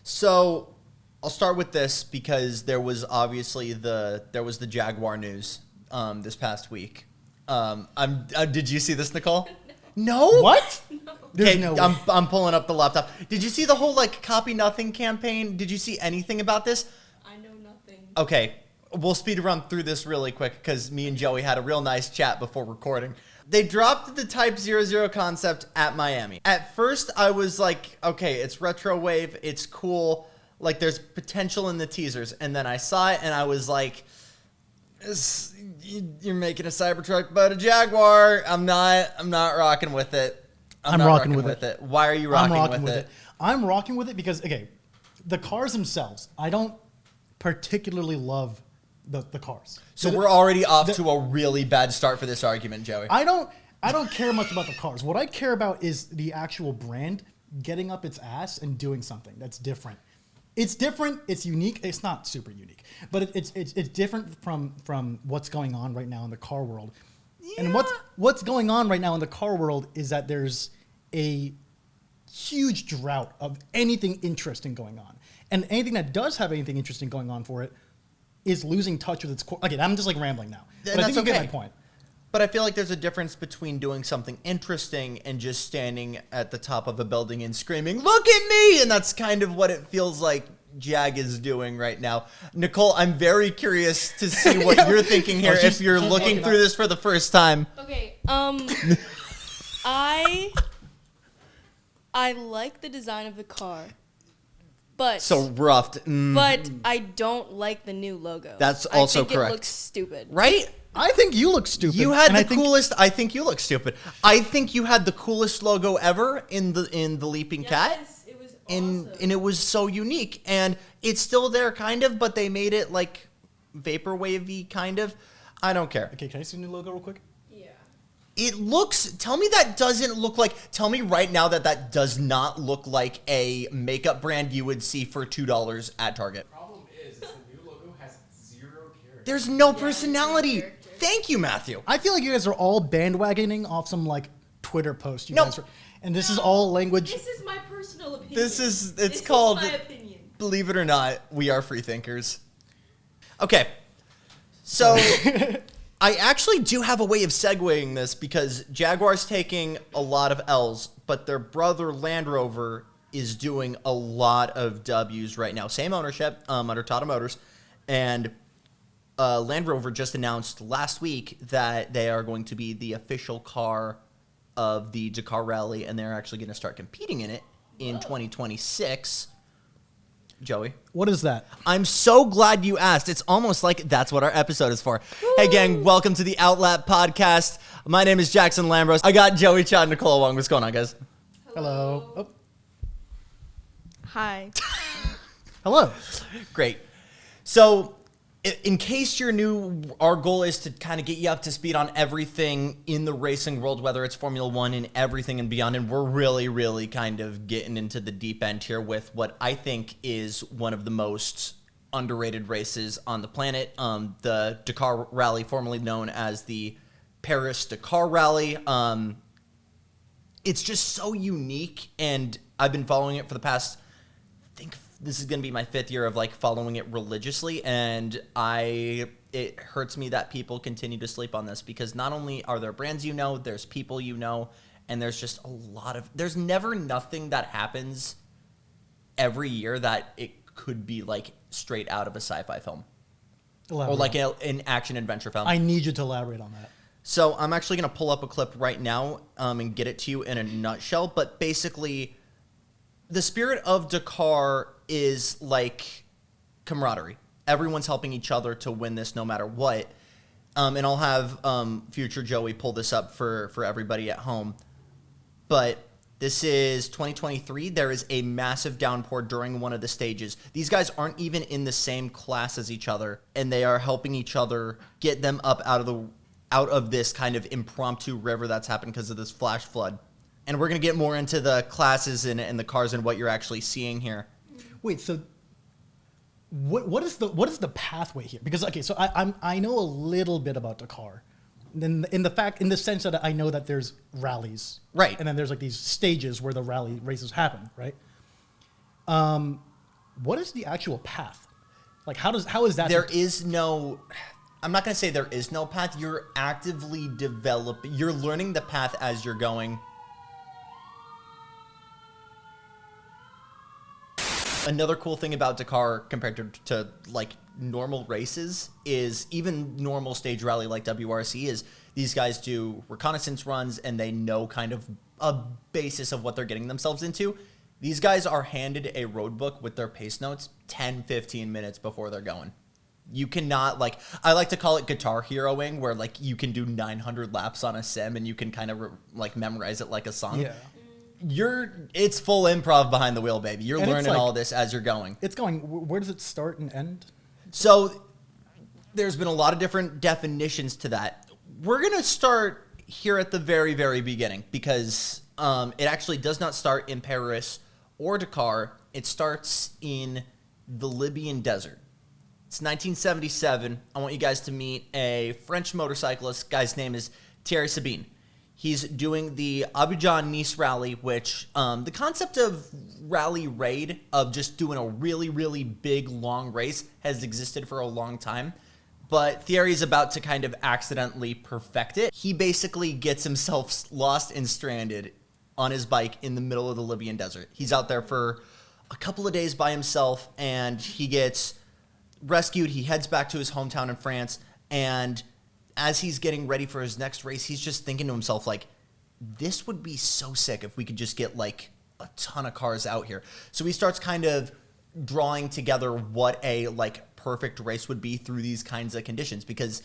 So I'll start with this because there was obviously the Jaguar news this past week. Did you see this, Nicole? No. What? No. There's Okay, no way. I'm pulling up the laptop. Did you see the whole copy nothing campaign? Did you see anything about this? I know nothing. Okay, we'll speed run through this really quick because me and Joey had a real nice chat before recording. They dropped the Type 00 concept at Miami. At first, I was like, okay, it's retro wave, it's cool, like there's potential in the teasers. And then I saw it and I was like, you're making a Cybertruck but a Jaguar. I'm not rocking with it. I'm not rocking with it. Why are you I'm rocking with it? I'm rocking with it because, okay, the cars themselves, I don't particularly love the cars. So we're already off to a really bad start for this argument, Joey. I don't care much about the cars. What I care about is the actual brand getting up its ass and doing something that's different. It's different. It's unique. It's not super unique, but it's different from what's going on right now in the car world. Yeah. And what's going on right now in the car world is that there's a huge drought of anything interesting going on, and anything that does have anything interesting going on for it is losing touch with its core. Okay, I'm just rambling now, but I think you get my point. But I feel like there's a difference between doing something interesting and just standing at the top of a building and screaming, "Look at me!" And that's kind of what it feels like Jag is doing right now. Nicole, I'm very curious to see what you're thinking here if you're looking through this for the first time. Okay. I like the design of the car, but So rough. but I don't like the new logo. That's also I think correct. It looks stupid. Right? I think you look stupid. You had and the coolest. I think you look stupid. I think you had the coolest logo ever in the Leaping Cat. Yes, it was awesome. And it was so unique, and it's still there kind of, but they made it like vaporwavy kind of. I don't care. Okay, can I see the new logo real quick? Yeah. It looks. Tell me that doesn't look like. Tell me right now that does not look like a makeup brand you would see for $2 at Target. The problem is the new logo has zero character. There's no Yeah, personality. no character. Thank you, Matthew. I feel like you guys are all bandwagoning off some Twitter post. You No. guys are, and this is all language. This is my personal opinion. It's called. my opinion. Believe it or not, we are free thinkers. Okay, so I actually do have a way of segueing this because Jaguar's taking a lot of L's, but their brother Land Rover is doing a lot of W's right now. Same ownership under Tata Motors, and Land Rover just announced last week that they are going to be the official car of the Dakar Rally, and they're actually going to start competing in it in 2026. Joey? What is that? I'm so glad you asked. It's almost like that's what our episode is for. Woo! Hey, gang, welcome to the Outlap podcast. My name is Jackson Lambros. I got Joey, Chad, and Nicole Wong. What's going on, guys? Hello. Oh, Hi. hello. Great. So, in case you're new, our goal is to kind of get you up to speed on everything in the racing world, whether it's Formula One and everything and beyond. And we're really, really kind of getting into the deep end here with what I think is one of the most underrated races on the planet, the Dakar Rally, formerly known as the Paris Dakar Rally. It's just so unique, and I've been following it for the past, I think this is going to be my 5th year of following it religiously, and it hurts me that people continue to sleep on this because not only are there brands there's people and there's just a lot of, there's never nothing that happens every year that it could be straight out of a sci-fi film Elaborate. or an action adventure film. I need you to elaborate on that. So I'm actually going to pull up a clip right now and get it to you in a nutshell, but basically the spirit of Dakar is like camaraderie. Everyone's helping each other to win this no matter what. And I'll have future Joey pull this up for everybody at home. But this is 2023. There is a massive downpour during one of the stages. These guys aren't even in the same class as each other, and they are helping each other get them up out of this kind of impromptu river that's happened because of this flash flood. And we're going to get more into the classes and the cars and what you're actually seeing here. Wait, so what is the pathway here? Because so I know a little bit about Dakar, in the sense that I know that there's rallies, right, and then there's these stages where the rally races happen, right? what is the actual path? Like, how is that? There is no. I'm not going to say there is no path. You're actively developing. You're learning the path as you're going. Another cool thing about Dakar compared to like normal races is even normal stage rally like WRC is these guys do reconnaissance runs and they know kind of a basis of what they're getting themselves into. These guys are handed a road book with their pace notes 10, 15 minutes before they're going. You cannot, like, I like to call it guitar heroing, where like you can do 900 laps on a sim and you can kind of like memorize it like a song. Yeah. It's full improv behind the wheel, baby. You're And it's learning like- all this as you're going. It's going. Where does it start and end? So there's been a lot of different definitions to that. We're going to start here at the very, very beginning because it actually does not start in Paris or Dakar. It starts in the Libyan desert. It's 1977. I want you guys to meet a French motorcyclist. Guy's name is Thierry Sabine. He's doing the Abidjan-Nice rally, which the concept of rally raid, of just doing a really, really big, long race, has existed for a long time. But Thierry's about to kind of accidentally perfect it. He basically gets himself lost and stranded on his bike in the middle of the Libyan desert. He's out there for a couple of days by himself, and he gets rescued. He heads back to his hometown in France, and as he's getting ready for his next race, he's just thinking to himself, like, this would be so sick if we could just get, like, a ton of cars out here. So he starts kind of drawing together what a, like, perfect race would be through these kinds of conditions, because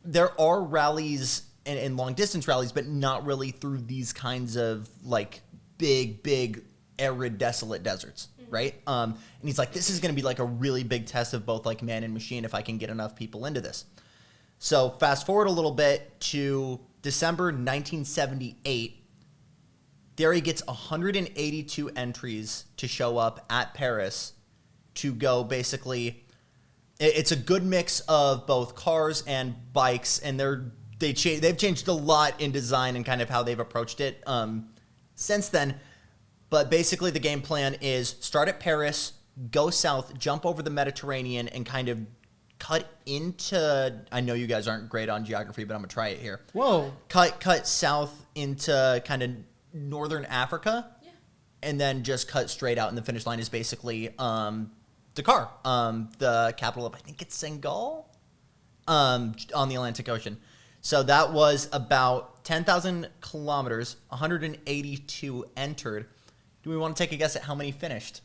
there are rallies and long-distance rallies, but not really through these kinds of, like, big, arid, desolate deserts, right? And he's like, this is going to be, like, a really big test of both, like, man and machine if I can get enough people into this. So fast forward a little bit to December 1978. Thierry gets 182 entries to show up at Paris to go basically. It's a good mix of both cars and bikes, and they've changed a lot in design and kind of how they've approached it since then. But basically the game plan is start at Paris, go south, jump over the Mediterranean, and kind of cut into, I know you guys aren't great on geography, but I'm going to try it here. Whoa. Cut south into kind of northern Africa, Yeah. and then just cut straight out, and the finish line is basically Dakar, the capital of, I think it's Senegal, on the Atlantic Ocean. So that was about 10,000 kilometers, 182 entered. Do we want to take a guess at how many finished?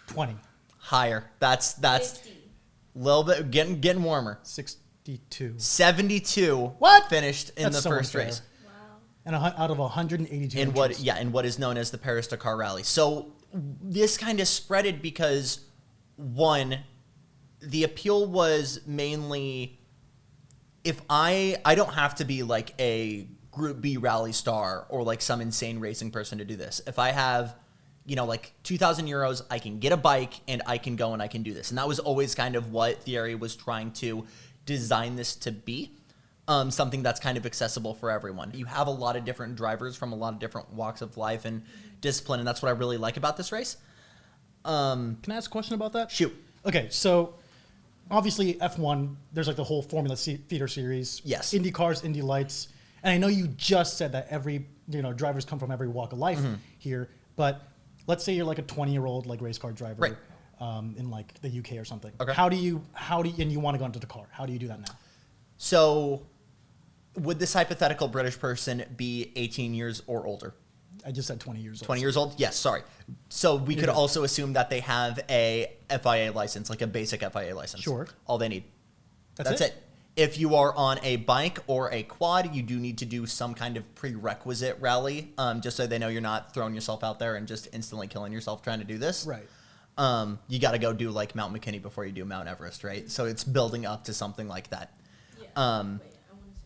20. Higher. That's 50. a little bit getting warmer. 62. 72 What? finished in That's the so first unfair. race. Wow. And out of 182 In entries. what is known as the Paris Dakar Rally. So this kind of spreaded because, one, the appeal was mainly, if I don't have to be like a Group B rally star or like some insane racing person to do this. If I have, like 2,000 euros, I can get a bike and I can go and I can do this. And that was always kind of what Thierry was trying to design this to be. Something that's kind of accessible for everyone. You have a lot of different drivers from a lot of different walks of life and discipline, and that's what I really like about this race. Can I ask a question about that? Shoot. Okay, so obviously F1, there's like the whole Formula Feeder Series. Yes. Indy cars, Indy lights. And I know you just said that every, drivers come from every walk of life here, but let's say you're like a 20-year-old like race car driver Right. in like the UK or something. Okay. How do you, and you want to go into Dakar. How do you do that now? So would this hypothetical British person be 18 years or older? I just said 20 years old. 20 years old? Yes, sorry. So we could also assume that they have a FIA license, like a basic FIA license. Sure. All they need. That's it? If you are on a bike or a quad, you do need to do some kind of prerequisite rally, just so they know you're not throwing yourself out there and just instantly killing yourself trying to do this. Right. You got to go do like Mount McKinney before you do Mount Everest, right? So it's building up to something like that. Yeah. Wait, I wanna say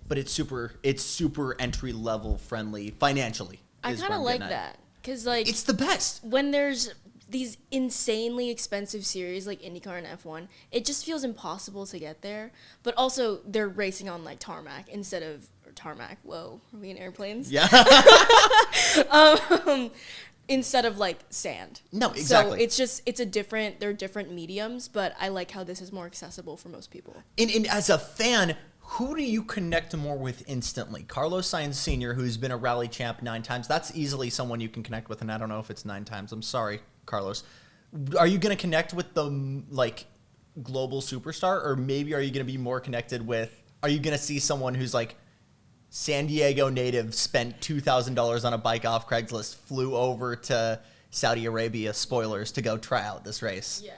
But it's super entry level friendly financially. I is kind what of I'm like getting at. that because like It's the best. when there's these insanely expensive series like IndyCar and F1, it just feels impossible to get there. But also they're racing on like tarmac instead of tarmac. Whoa, are we in airplanes? Yeah. instead of like sand. No, exactly. So they're different mediums, but I like how this is more accessible for most people. And as a fan, who do you connect more with instantly? Carlos Sainz Sr., who's been a rally champ 9 times. That's easily someone you can connect with, and I don't know if it's 9 times. I'm sorry, Carlos. Are you going to connect with the like global superstar, or maybe are you going to be more connected with? Are you going to see someone who's like San Diego native, spent $2,000 on a bike off Craigslist, flew over to Saudi Arabia, spoilers, to go try out this race? Yeah.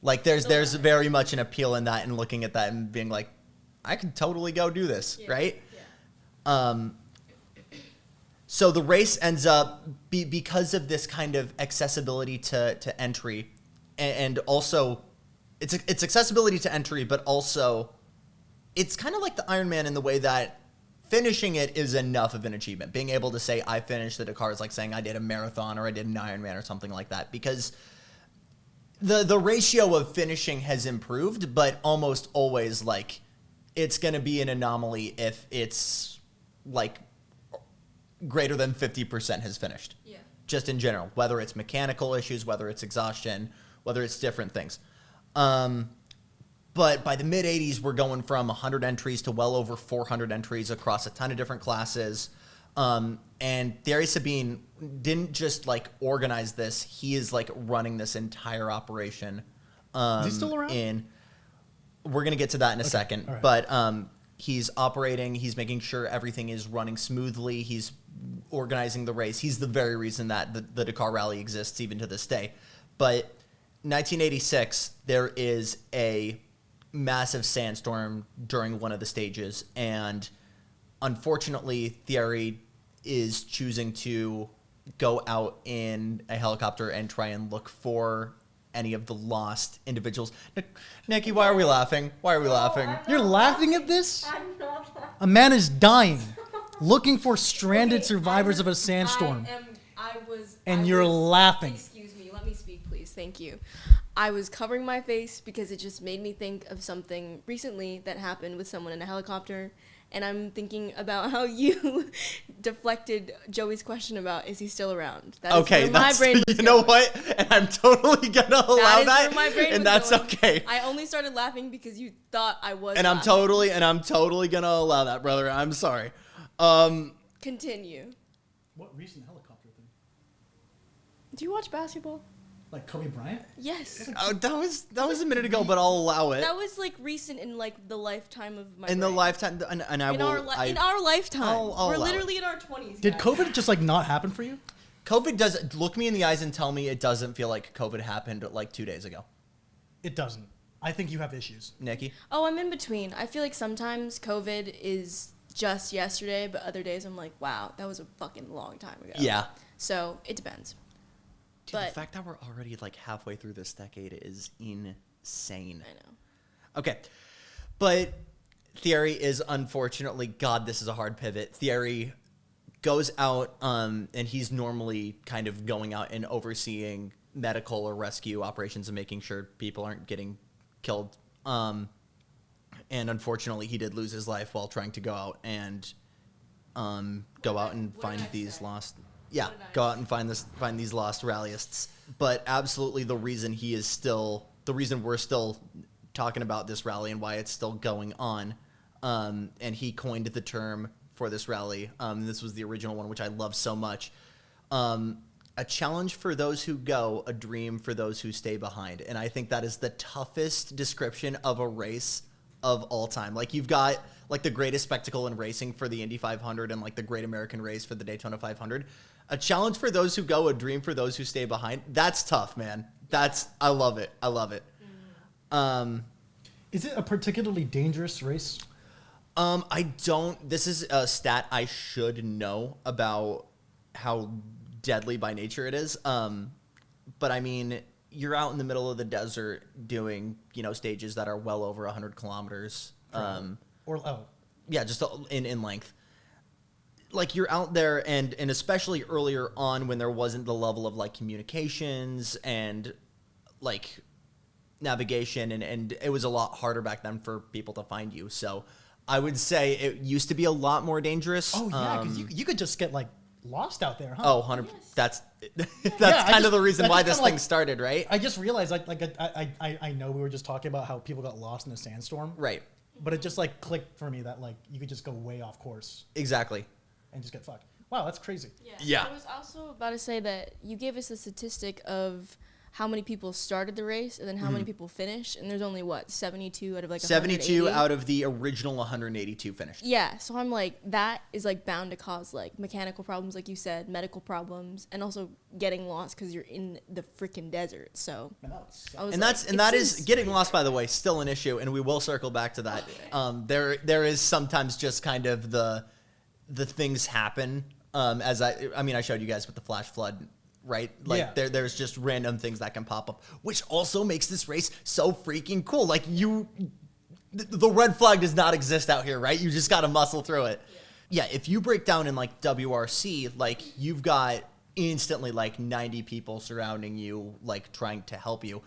Like there's very much an appeal in that, and looking at that and being like, I could totally go do this, right? Yeah. So the race ends up because of this kind of accessibility to entry, and also it's accessibility to entry, but also it's kind of like the Ironman in the way that finishing it is enough of an achievement. Being able to say I finished the Dakar is like saying I did a marathon or I did an Ironman or something like that, because the ratio of finishing has improved, but almost always like it's going to be an anomaly if it's like greater than 50% has finished. Yeah. Just in general, whether it's mechanical issues, whether it's exhaustion, whether it's different things. But by the mid 80s, we're going from 100 entries to well over 400 entries across a ton of different classes. And Thierry Sabine didn't just like organize this. He is like running this entire operation. Is he still around? We're going to get to that in a second. Right. But he's operating. He's making sure everything is running smoothly. He's organizing the race. He's the very reason that the Dakar Rally exists even to this day. But 1986, there is a massive sandstorm during one of the stages. And unfortunately, Thierry is choosing to go out in a helicopter and try and look for any of the lost individuals. Nikki, why are we laughing? Why are we laughing? You're laughing at this? I'm not. A man is dying, looking for stranded survivors of a sandstorm. You're laughing. Excuse me, let me speak, please. Thank you. I was covering my face because it just made me think of something recently that happened with someone in a helicopter. And I'm thinking about how you deflected Joey's question about is he still around? That okay, that's you know what? And I'm totally gonna allow that, and that's going. Okay. I only started laughing because you thought I was. And laughing. I'm totally gonna allow that, brother. I'm sorry. Continue. What recent helicopter thing? Do you watch basketball? Like Kobe Bryant? Yes. Oh, that was a minute ago, but I'll allow it. That was like recent in like the lifetime of my. In the lifetime, and I in will. In our lifetime, I'll we're allow literally it. in our 20s. Did guys. COVID just like not happen for you? COVID does look me in the eyes and tell me it doesn't feel like COVID happened like 2 days ago. It doesn't. I think you have issues. Nikki? Oh, I'm in between. I feel like sometimes COVID is just yesterday, but other days I'm like, wow, that was a fucking long time ago. Yeah. So it depends. Dude, the fact that we're already like halfway through this decade is insane. I know. Okay. But Thierry is unfortunately, God, this is a hard pivot. Thierry goes out, and he's normally kind of going out and overseeing medical or rescue operations and making sure people aren't getting killed. And unfortunately, he did lose his life while trying to go out and find these lost. Yeah, go out and find these lost rallyists. But absolutely, the reason we're still talking about this rally and why it's still going on, and he coined the term for this rally. This was the original one, which I love so much. A challenge for those who go, a dream for those who stay behind. And I think that is the toughest description of a race of all time. Like, you've got like the greatest spectacle in racing for the Indy 500 and like the Great American Race for the Daytona 500. A challenge for those who go, a dream for those who stay behind. That's tough, man. I love it. I love it. Is it a particularly dangerous race? This is a stat I should know about how deadly by nature it is. But I mean, you're out in the middle of the desert doing, stages that are well over 100 kilometers. Yeah, just in length. Like, you're out there, and especially earlier on when there wasn't the level of like communications and like navigation, and it was a lot harder back then for people to find you. So I would say it used to be a lot more dangerous. Oh yeah, because you could just get like lost out there, huh? Oh, 100. Yes. That's I kind of just- the reason I why just this kinda thing started, right? I just realized, I know we were just talking about how people got lost in a sandstorm, Right. but it just like clicked for me that like you could just go way off course Exactly. and just get fucked. Wow, that's crazy. Yeah. I was also about to say that you gave us the statistic of how many people started the race and then how many people finished, and there's only what 72 out of like 72 180? out of the original 182 finished. Yeah, so I'm like, that is like bound to cause like mechanical problems, like you said, medical problems, and also getting lost because you're in the freaking desert. So Man, that sucks. I was And like, that's and it that is seems getting pretty lost, bad. by the way, still an issue, and we will circle back to that. There is sometimes just kind of the things happen. As I showed you guys with the flash flood, right? Like Yeah. there's just random things that can pop up, which also makes this race so freaking cool. Like the red flag does not exist out here, right? You just got to muscle through it. Yeah, if you break down in like WRC, like you've got instantly like 90 people surrounding you, like trying to help you.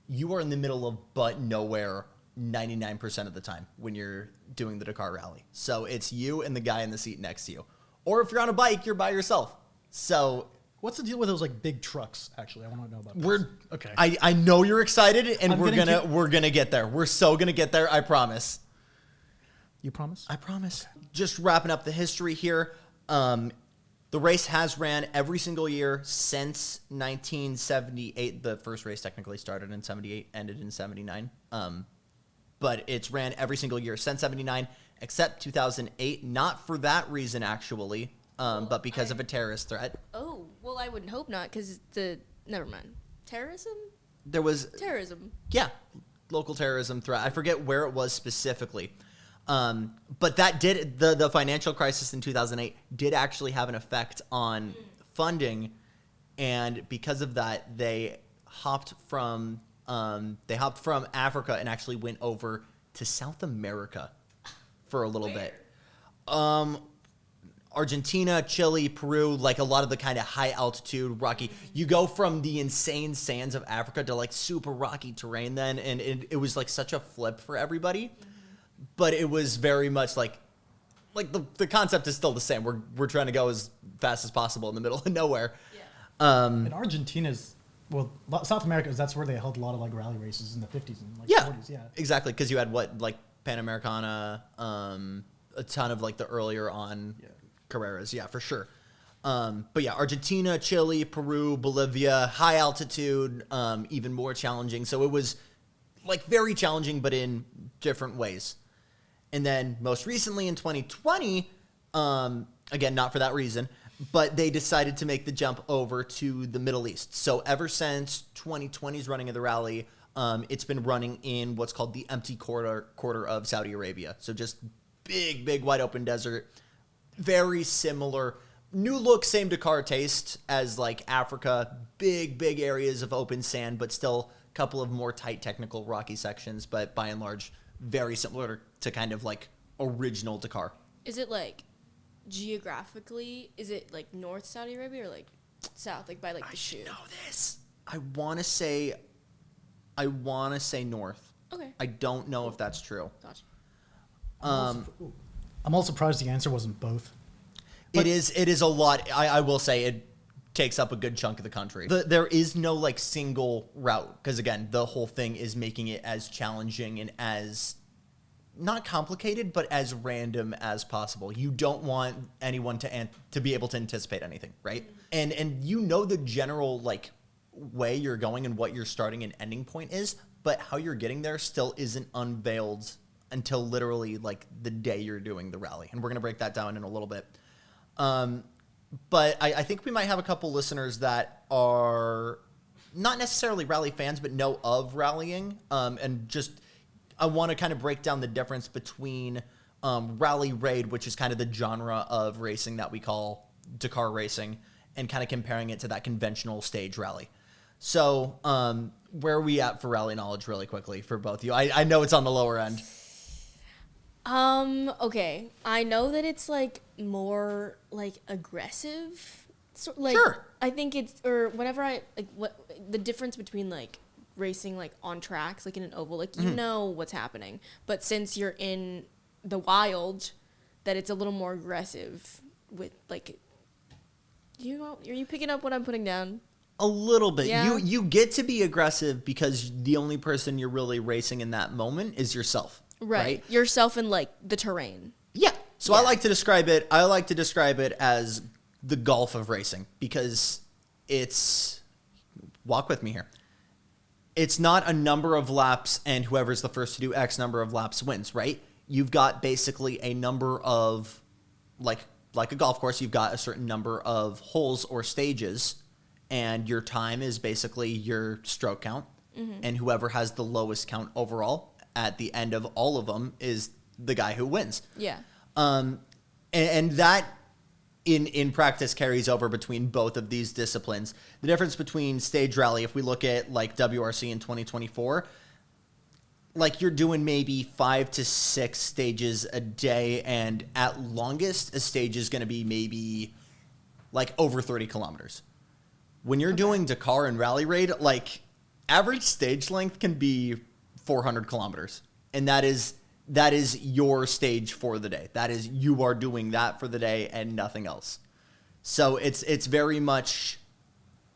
You are in the middle of but nowhere 99% of the time when you're doing the Dakar rally. So it's you and the guy in the seat next to you. Or if you're on a bike, you're by yourself. So What's the deal with those like big trucks? Actually, I want to know about. we're this. Okay. I know you're excited, and I'm we're gonna gonna get there. We're so gonna get there. I promise. You promise? I promise. Just wrapping up the history here. The race has ran every single year since 1978. The first race technically started in 78, ended in 79. But it's ran every single year since 79, except 2008. Not for that reason, actually, but because of a terrorist threat. Oh, well, I would hope not, because never mind. Terrorism? There was, Terrorism. yeah, local terrorism threat. I forget where it was specifically. But that did, the financial crisis in 2008 did actually have an effect on funding. And because of that, they hopped from Africa and actually went over to South America for a little bit. Argentina, Chile, Peru, like a lot of the kind of high altitude rocky. You go from the insane sands of Africa to like super rocky terrain then, and it was like such a flip for everybody. But it was very much like the concept is still the same. We're trying to go as fast as possible in the middle of nowhere. And Argentina's, well, South America, that's where they held a lot of like rally races in the 50s and like 40s. Yeah. Exactly, because you had what, like Panamericana, a ton of like the earlier on Carreras, yeah, for sure. But yeah, Argentina, Chile, Peru, Bolivia, high altitude, even more challenging. So it was like very challenging, but in different ways. And then most recently in 2020, again, not for that reason, but they decided to make the jump over to the Middle East. So ever since 2020's running of the rally, it's been running in what's called the empty quarter of Saudi Arabia. So just big wide open desert. Very similar, new look, same Dakar taste as like Africa. Big areas of open sand, but still a couple of more tight technical rocky sections. But by and large, very similar to kind of like original Dakar. Is it like geographically? Is it like North Saudi Arabia or like South, like by like the shoe? I know this. I want to say north. Okay, I don't know if that's true. gotcha. I'm also surprised the answer wasn't both. It is a lot. I will say it takes up a good chunk of the country. There is no like single route because again, the whole thing is making it as challenging and as not complicated, but as random as possible. You don't want anyone to be able to anticipate anything, right? And you know the general like way you're going and what your starting and ending point is, but how you're getting there still isn't unveiled until literally like the day you're doing the rally. And we're gonna break that down in a little bit. But I think we might have a couple listeners that are not necessarily rally fans, but know of rallying. And just, I want to kind of break down the difference between rally raid, which is kind of the genre of racing that we call Dakar racing, and kind of comparing it to that conventional stage rally. So where are we at for rally knowledge really quickly for both of you? I know it's on the lower end. Okay. I know that it's like more like aggressive. So, like, Sure. I think it's, or whenever I, like, what the difference between like racing like on tracks, like in an oval, like you know what's happening. But since you're in the wild, that it's a little more aggressive with like Are you picking up what I'm putting down? A little bit. Yeah. You get to be aggressive because the only person you're really racing in that moment is yourself. Right. Yourself and like the terrain. Yeah. So Yeah. I like to describe it as the golf of racing because it's, walk with me here. It's not a number of laps and whoever's the first to do X number of laps wins, right? You've got basically a number of, like a golf course, you've got a certain number of holes or stages, and your time is basically your stroke count. Mm-hmm. And whoever has the lowest count overall at the end of all of them is the guy who wins. Yeah. And that in practice carries over between both of these disciplines. The difference between stage rally, if we look at like WRC in 2024, like you're doing maybe 5 to 6 stages a day, and at longest a stage is going to be maybe like over 30 kilometers. When you're doing Dakar and Rally Raid, like average stage length can be 400 kilometers, and that is your stage for the day. That is, you are doing that for the day and nothing else. So it's very much,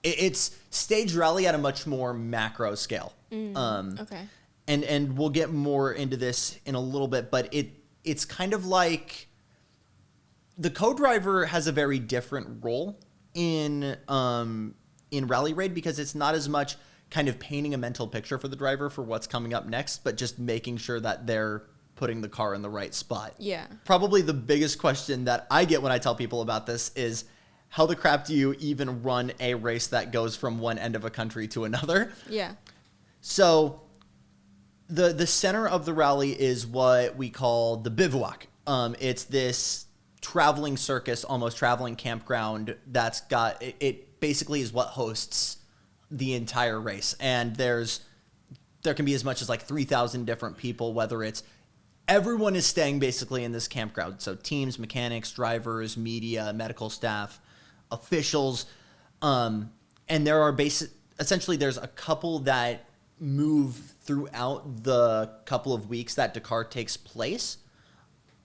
it's stage rally at a much more macro scale. Okay. And we'll get more into this in a little bit, but it's kind of like the co-driver has a very different role in Rally Raid because it's not as much kind of painting a mental picture for the driver for what's coming up next, but just making sure that they're putting the car in the right spot. Yeah. Probably the biggest question that I get when I tell people about this is, how the crap do you even run a race that goes from one end of a country to another? Yeah. So the center of the rally is what we call the bivouac. It's this traveling circus, almost traveling campground that's got, it basically is what hosts the entire race. And there can be as much as like 3,000 different people, whether it's everyone is staying basically in this campground. So teams, mechanics, drivers, media, medical staff, officials. And there are essentially there's a couple that move throughout the couple of weeks that Dakar takes place.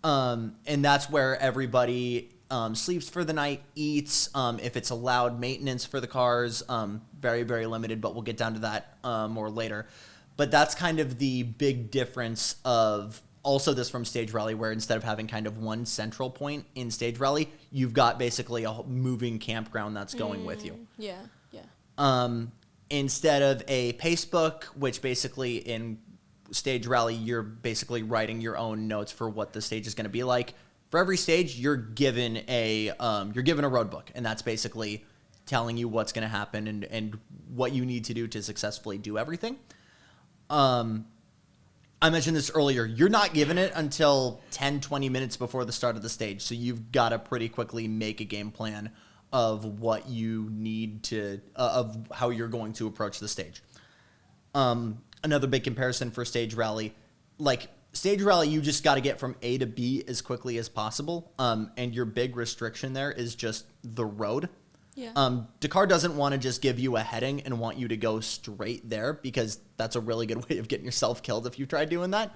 And that's where everybody sleeps for the night, eats, if it's allowed, maintenance for the cars, very, very limited, but we'll get down to that more later. But that's kind of the big difference of also this from Stage Rally, where instead of having kind of one central point in Stage Rally, you've got basically a moving campground that's going with you. Yeah, yeah. Instead of a pace book, which basically in Stage Rally, you're basically writing your own notes for what the stage is going to be like. For every stage, you're given a road book, and that's basically telling you what's going to happen and what you need to do to successfully do everything. I mentioned this earlier. You're not given it until 10, 20 minutes before the start of the stage, so you've got to pretty quickly make a game plan of what you need to, of how you're going to approach the stage. Another big comparison for Stage Rally, like Stage Rally, you just got to get from A to B as quickly as possible, and your big restriction there is just the road. Yeah. Dakar doesn't want to just give you a heading and want you to go straight there, because that's a really good way of getting yourself killed if you try doing that.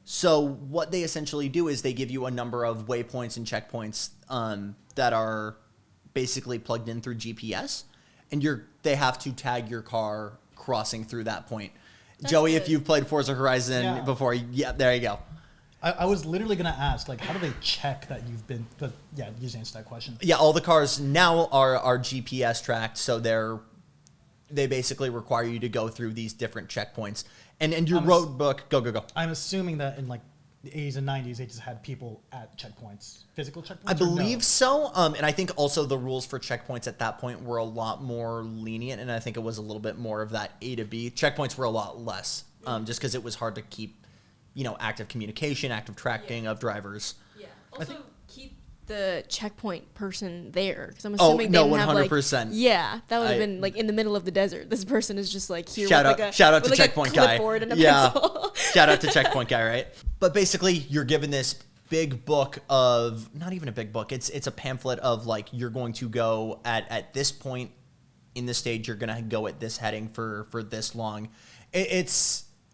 So what they essentially do is they give you a number of waypoints and checkpoints that are basically plugged in through GPS, and they have to tag your car crossing through that point. That's Joey, good. if you've played Forza Horizon before, yeah, there you go. I was literally going to ask, like, how do they check that you've been... But, yeah, you just answered that question. Yeah, all the cars now are GPS tracked, so they basically require you to go through these different checkpoints. And your road book, go. I'm assuming that in, like, the 80s and 90s, they just had people at checkpoints. Physical checkpoints? I believe so. And I think also the rules for checkpoints at that point were a lot more lenient, and I think it was a little bit more of that A to B. Checkpoints were a lot less, just because it was hard to keep, active communication, active tracking of drivers. Yeah. Also, keep the checkpoint person there, because I'm assuming they didn't have, like... 100%. Yeah, that would have been, like, in the middle of the desert. This person is just, like, here Shout with, out to with, like, checkpoint a guy. clipboard and a Yeah. pencil. Shout out to checkpoint guy, right? But basically, you're given this big book of, not even a big book, it's a pamphlet of, like, you're going to go at this point in the stage, you're going to go at this heading for this long.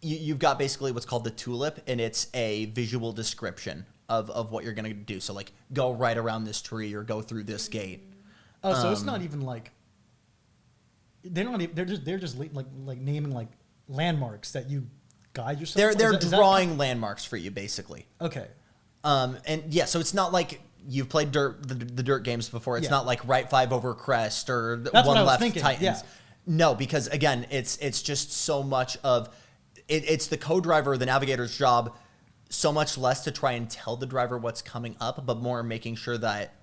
You've got basically what's called the tulip, and it's a visual description of what you're gonna do. So like go right around this tree or go through this gate. Oh, so it's not even like they're not. They're just like naming like landmarks that you guide yourself. They're Is that drawing landmarks for you basically. okay. And yeah, so it's not like you've played the dirt games before. It's Yeah. not like right 5 over crest or That's one what I was left thinking, Titans. yeah. No, because again, it's just so much of it's the co-driver, the navigator's job, so much less to try and tell the driver what's coming up, but more making sure that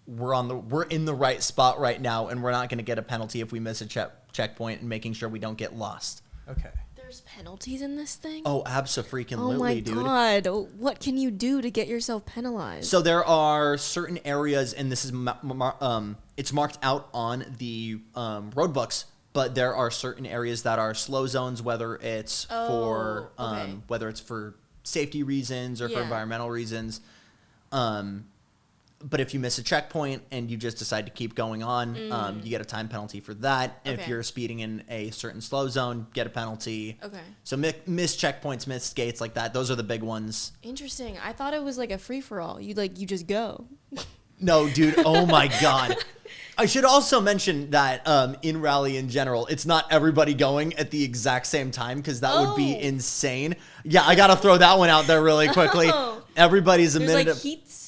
we're in the right spot right now, and we're not going to get a penalty if we miss a checkpoint, and making sure we don't get lost. Okay. There's penalties in this thing? Oh, abso-freaking Oh my dude. god. What can you do to get yourself penalized? So there are certain areas, and this is it's marked out on the road books, but there are certain areas that are slow zones, whether it's for okay. whether it's for safety reasons or for Yeah. environmental reasons. But if you miss a checkpoint and you just decide to keep going on, you get a time penalty for that. And if Okay. you're speeding in a certain slow zone, get a penalty. Okay. So missed checkpoints, missed gates like that. Those are the big ones. Interesting. I thought it was like a free for all. You just go. No, dude. Oh my God. I should also mention that in rally in general, it's not everybody going at the exact same time because that would be Oh. insane. Yeah, I got to throw that one out there really quickly. Oh. Everybody's a There's minute. like heats.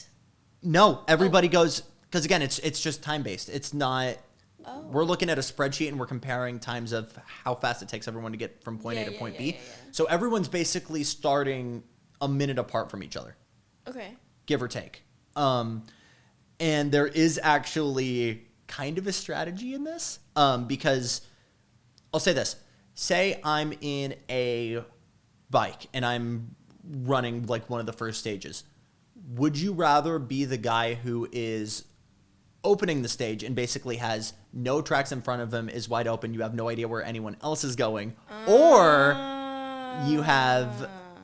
No, everybody goes because again, it's just time based. It's not. Oh. We're looking at a spreadsheet and we're comparing times of how fast it takes everyone to get from point A Yeah, to yeah, point yeah, B. yeah, yeah. So everyone's basically starting a minute apart from each other, Okay. give or take. And there is actually kind of a strategy in this because I'll say this. Say I'm in a bike and I'm running like one of the first stages. Would you rather be the guy who is opening the stage and basically has no tracks in front of him, is wide open, you have no idea where anyone else is going, or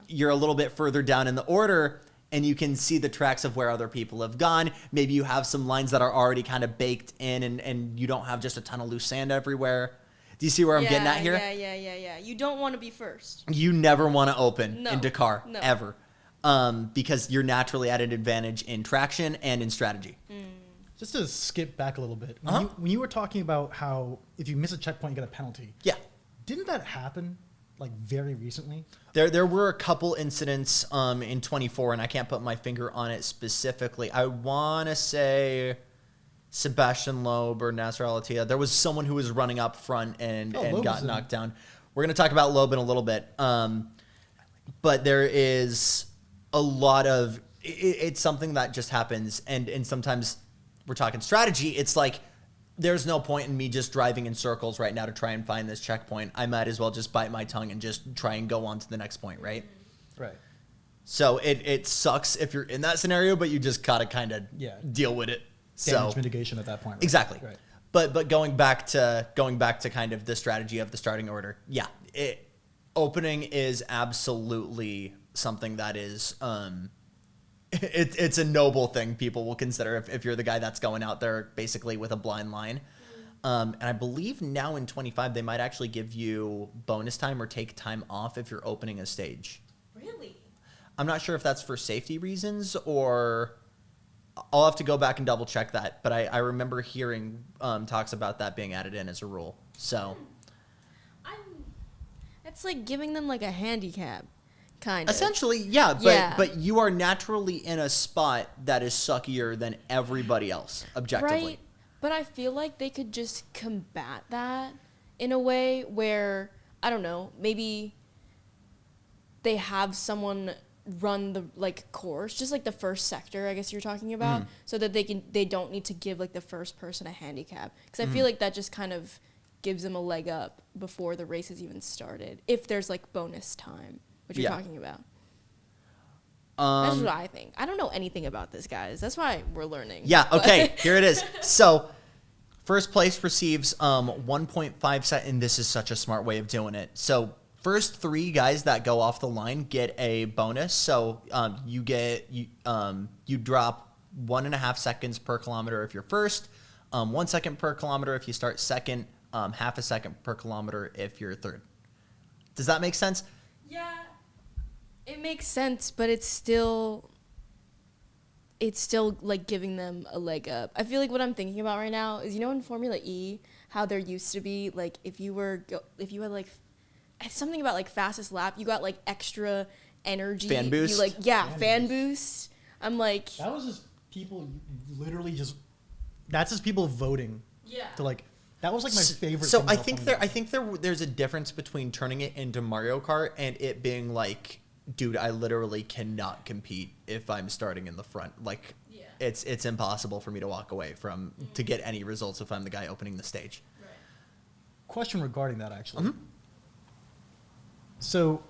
you're a little bit further down in the order and you can see the tracks of where other people have gone. Maybe you have some lines that are already kind of baked in and you don't have just a ton of loose sand everywhere. Do you see where I'm getting at here? Yeah. You don't want to be first. You never want to open No. in Dakar, No. ever. Because you're naturally at an advantage in traction and in strategy. Just to skip back a little bit, Uh-huh. when you were talking about how if you miss a checkpoint, you get a penalty. Yeah. Didn't that happen like very recently? There were a couple incidents in 24, and I can't put my finger on it specifically. I want to say Sebastian Loeb or Nasser Al-Attiyah. There was someone who was running up front and Loeb got was in- knocked down. We're going to talk about Loeb in a little bit. But there is a lot of it's something that just happens, and sometimes we're talking strategy. It's like there's no point in me just driving in circles right now to try and find this checkpoint. I might as well just bite my tongue and just try and go on to the next point, right? Right. So it sucks if you're in that scenario, but you just gotta kind of deal with it. Damage So mitigation at that point. Right? exactly. Right. But going back to kind of the strategy of the starting order, yeah, opening is absolutely something that is it's a noble thing people will consider if you're the guy that's going out there basically with a blind line. And I believe now in 25 they might actually give you bonus time or take time off if you're opening a stage. Really? I'm not sure if that's for safety reasons or I'll have to go back and double check that. But I remember hearing talks about that being added in as a rule. So It's like giving them like a handicap, kind of. essentially, yeah. Yeah. But you are naturally in a spot that is suckier than everybody else, objectively. Right? But I feel like they could just combat that in a way where, I don't know, maybe they have someone run the like course, just like the first sector, I guess you're talking about, so that they don't need to give like the first person a handicap. Because I feel like that just kind of gives them a leg up before the race has even started, if there's like bonus time, which you're Yeah. talking about. That's what I think. I don't know anything about this, guys. That's why we're learning. Yeah, But- okay, here it is. So, first place receives 1.5 set, and this is such a smart way of doing it. So, first 3 guys that go off the line get a bonus. So, you drop 1.5 seconds per kilometer if you're first, 1 second per kilometer if you start second, half a second per kilometer if you're third. Does that make sense? Yeah, it makes sense, but it's still it's still like giving them a leg up. I feel like what I'm thinking about right now is, in Formula E, how there used to be like if you had like something about like fastest lap, you got like extra energy. Fan boost? You like fan boost. I'm like, That was just people literally just. That's just people voting. yeah. To like. That was like my favorite. So thing I about think Formula there's a difference between turning it into Mario Kart and it being like, dude, I literally cannot compete if I'm starting in the front. Like, Yeah. it's impossible for me to walk away from to get any results if I'm the guy opening the stage. Right. Question regarding that actually. Mhm. So,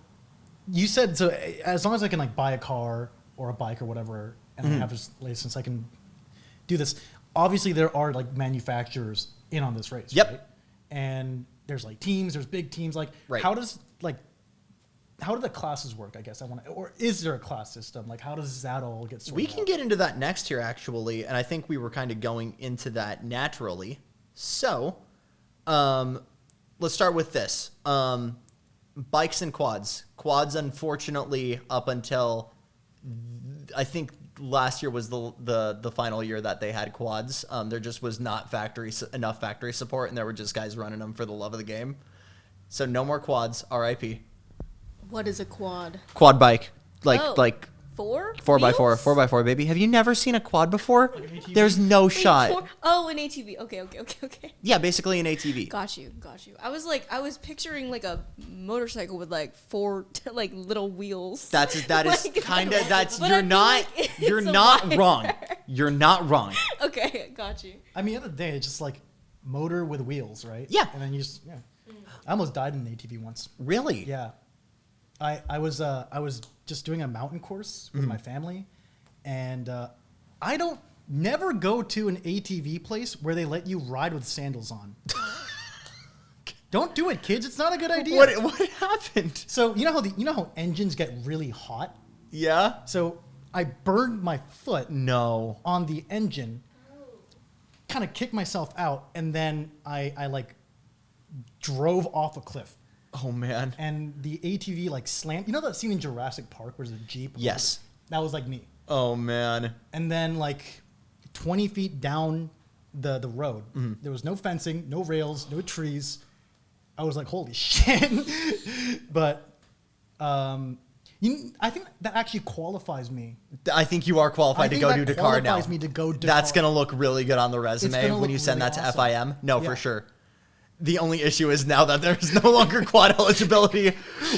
you said so as long as I can like buy a car or a bike or whatever, and I have this license, I can do this. Obviously, there are like manufacturers in on this race. Yep. Right? And there's like teams, there's big teams. Like, Right. how do the classes work? I guess or is there a class system? Like, how does that all get sorted We can out? get into that next here, actually, and I think we were kind of going into that naturally. So, let's start with this. Bikes and quads. Quads, unfortunately, up until I think last year was the final year that they had quads. There just was not enough factory support, and there were just guys running them for the love of the game. So no more quads. RIP. What is a quad? Quad bike, like Oh. like 4x4, 4x4, baby. Have you never seen a quad before? Like an ATV? There's no Wait, shot. Oh, an ATV. Okay. Yeah, basically an ATV. Got you. I was picturing like a motorcycle with like 4 like little wheels. That is Like, kind of but I feel like you're it's a not wire. wrong. You're not wrong. Okay, got you. I mean, at the end of the day, it's just like motor with wheels, right? Yeah. And then you just I almost died in an ATV once. Really? Yeah. I was just doing a mountain course with my family, and I don't never go to an ATV place where they let you ride with sandals on. Don't do it, kids. It's not a good idea. What happened? So you know how engines get really hot. Yeah. So I burned my foot No. on the engine, kind of kicked myself out, and then I like drove off a cliff. Oh man. And the ATV like slammed. You know that scene in Jurassic Park where there's a Jeep? Yes. That was like me. Oh man. And then like 20 feet down the road, there was no fencing, no rails, no trees. I was like, holy shit. But I think that actually qualifies me. I think you are qualified I to think go that do Dakar now. qualifies me to go That's Dakar. gonna look really good on the resume gonna when look you send really that to awesome. FIM. No, Yeah. for sure. The only issue is now that there's no longer quad eligibility,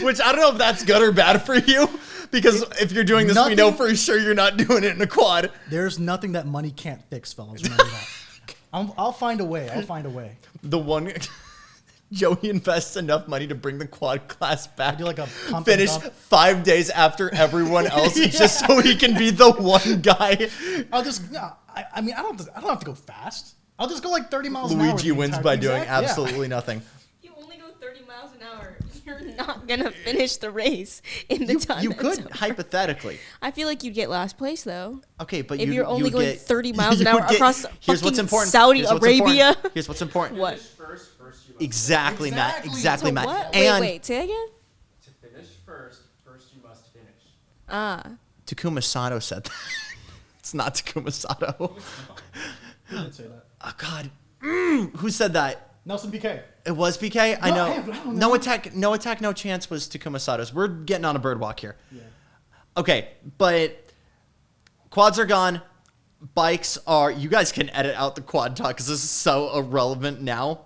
which I don't know if that's good or bad for you. Because if you're doing this, we know for sure you're not doing it in a quad. There's nothing that money can't fix, fellas. Remember that. I'll find a way. I'll find a way. The one Joey invests enough money to bring the quad class back. do like a pump and finish dump. 5 days after everyone else, just so he can be the one guy. I'll just. No, I mean, I don't have to go fast. I'll just go like 30 miles an hour. Luigi the wins entire- by doing Exactly, yeah. absolutely nothing. You only go 30 miles an hour. You're not gonna finish the race in the time. You that's could over. hypothetically. I feel like you'd get last place though. Okay, but If you you're only would going get, 30 miles an you would hour across Here's what's fucking important. Saudi Here's what's Arabia. important. Here's what's important. What? Finish first you must Exactly, Matt. Exactly. Exactly, So Matt. what? And Wait, say again. To finish first you must finish. Ah, Takuma Sato said that. It's not Takuma Sato. Who did say that? Oh God, who said that? Nelson PK. It was PK. I No, know. I don't No know. attack. No attack. No chance was Takuma Sato's. We're getting on a bird walk here. Yeah. Okay, but quads are gone. Bikes are. You guys can edit out the quad talk because this is so irrelevant now.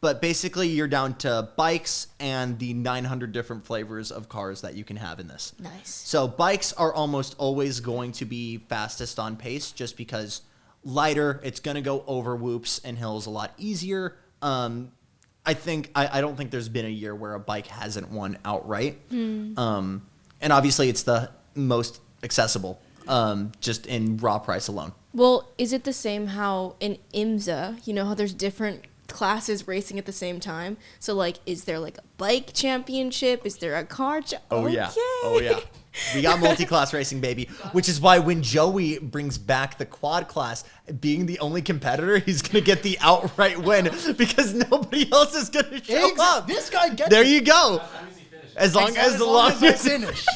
But basically, you're down to bikes and the 900 different flavors of cars that you can have in this. nice. So bikes are almost always going to be fastest on pace just because lighter, it's going to go over whoops and hills a lot easier. I don't think there's been a year where a bike hasn't won outright. And obviously it's the most accessible, just in raw price alone. Well, is it the same how in IMSA, you know how there's different classes racing at the same time? So like, is there like a bike championship? Is there a car? Oh yeah. We got multi-class racing, baby. Which is why when Joey brings back the quad class, being the only competitor, he's gonna get the outright win because nobody else is gonna show up. This guy gets There it. you go. How long as he finishes? As long as I finish.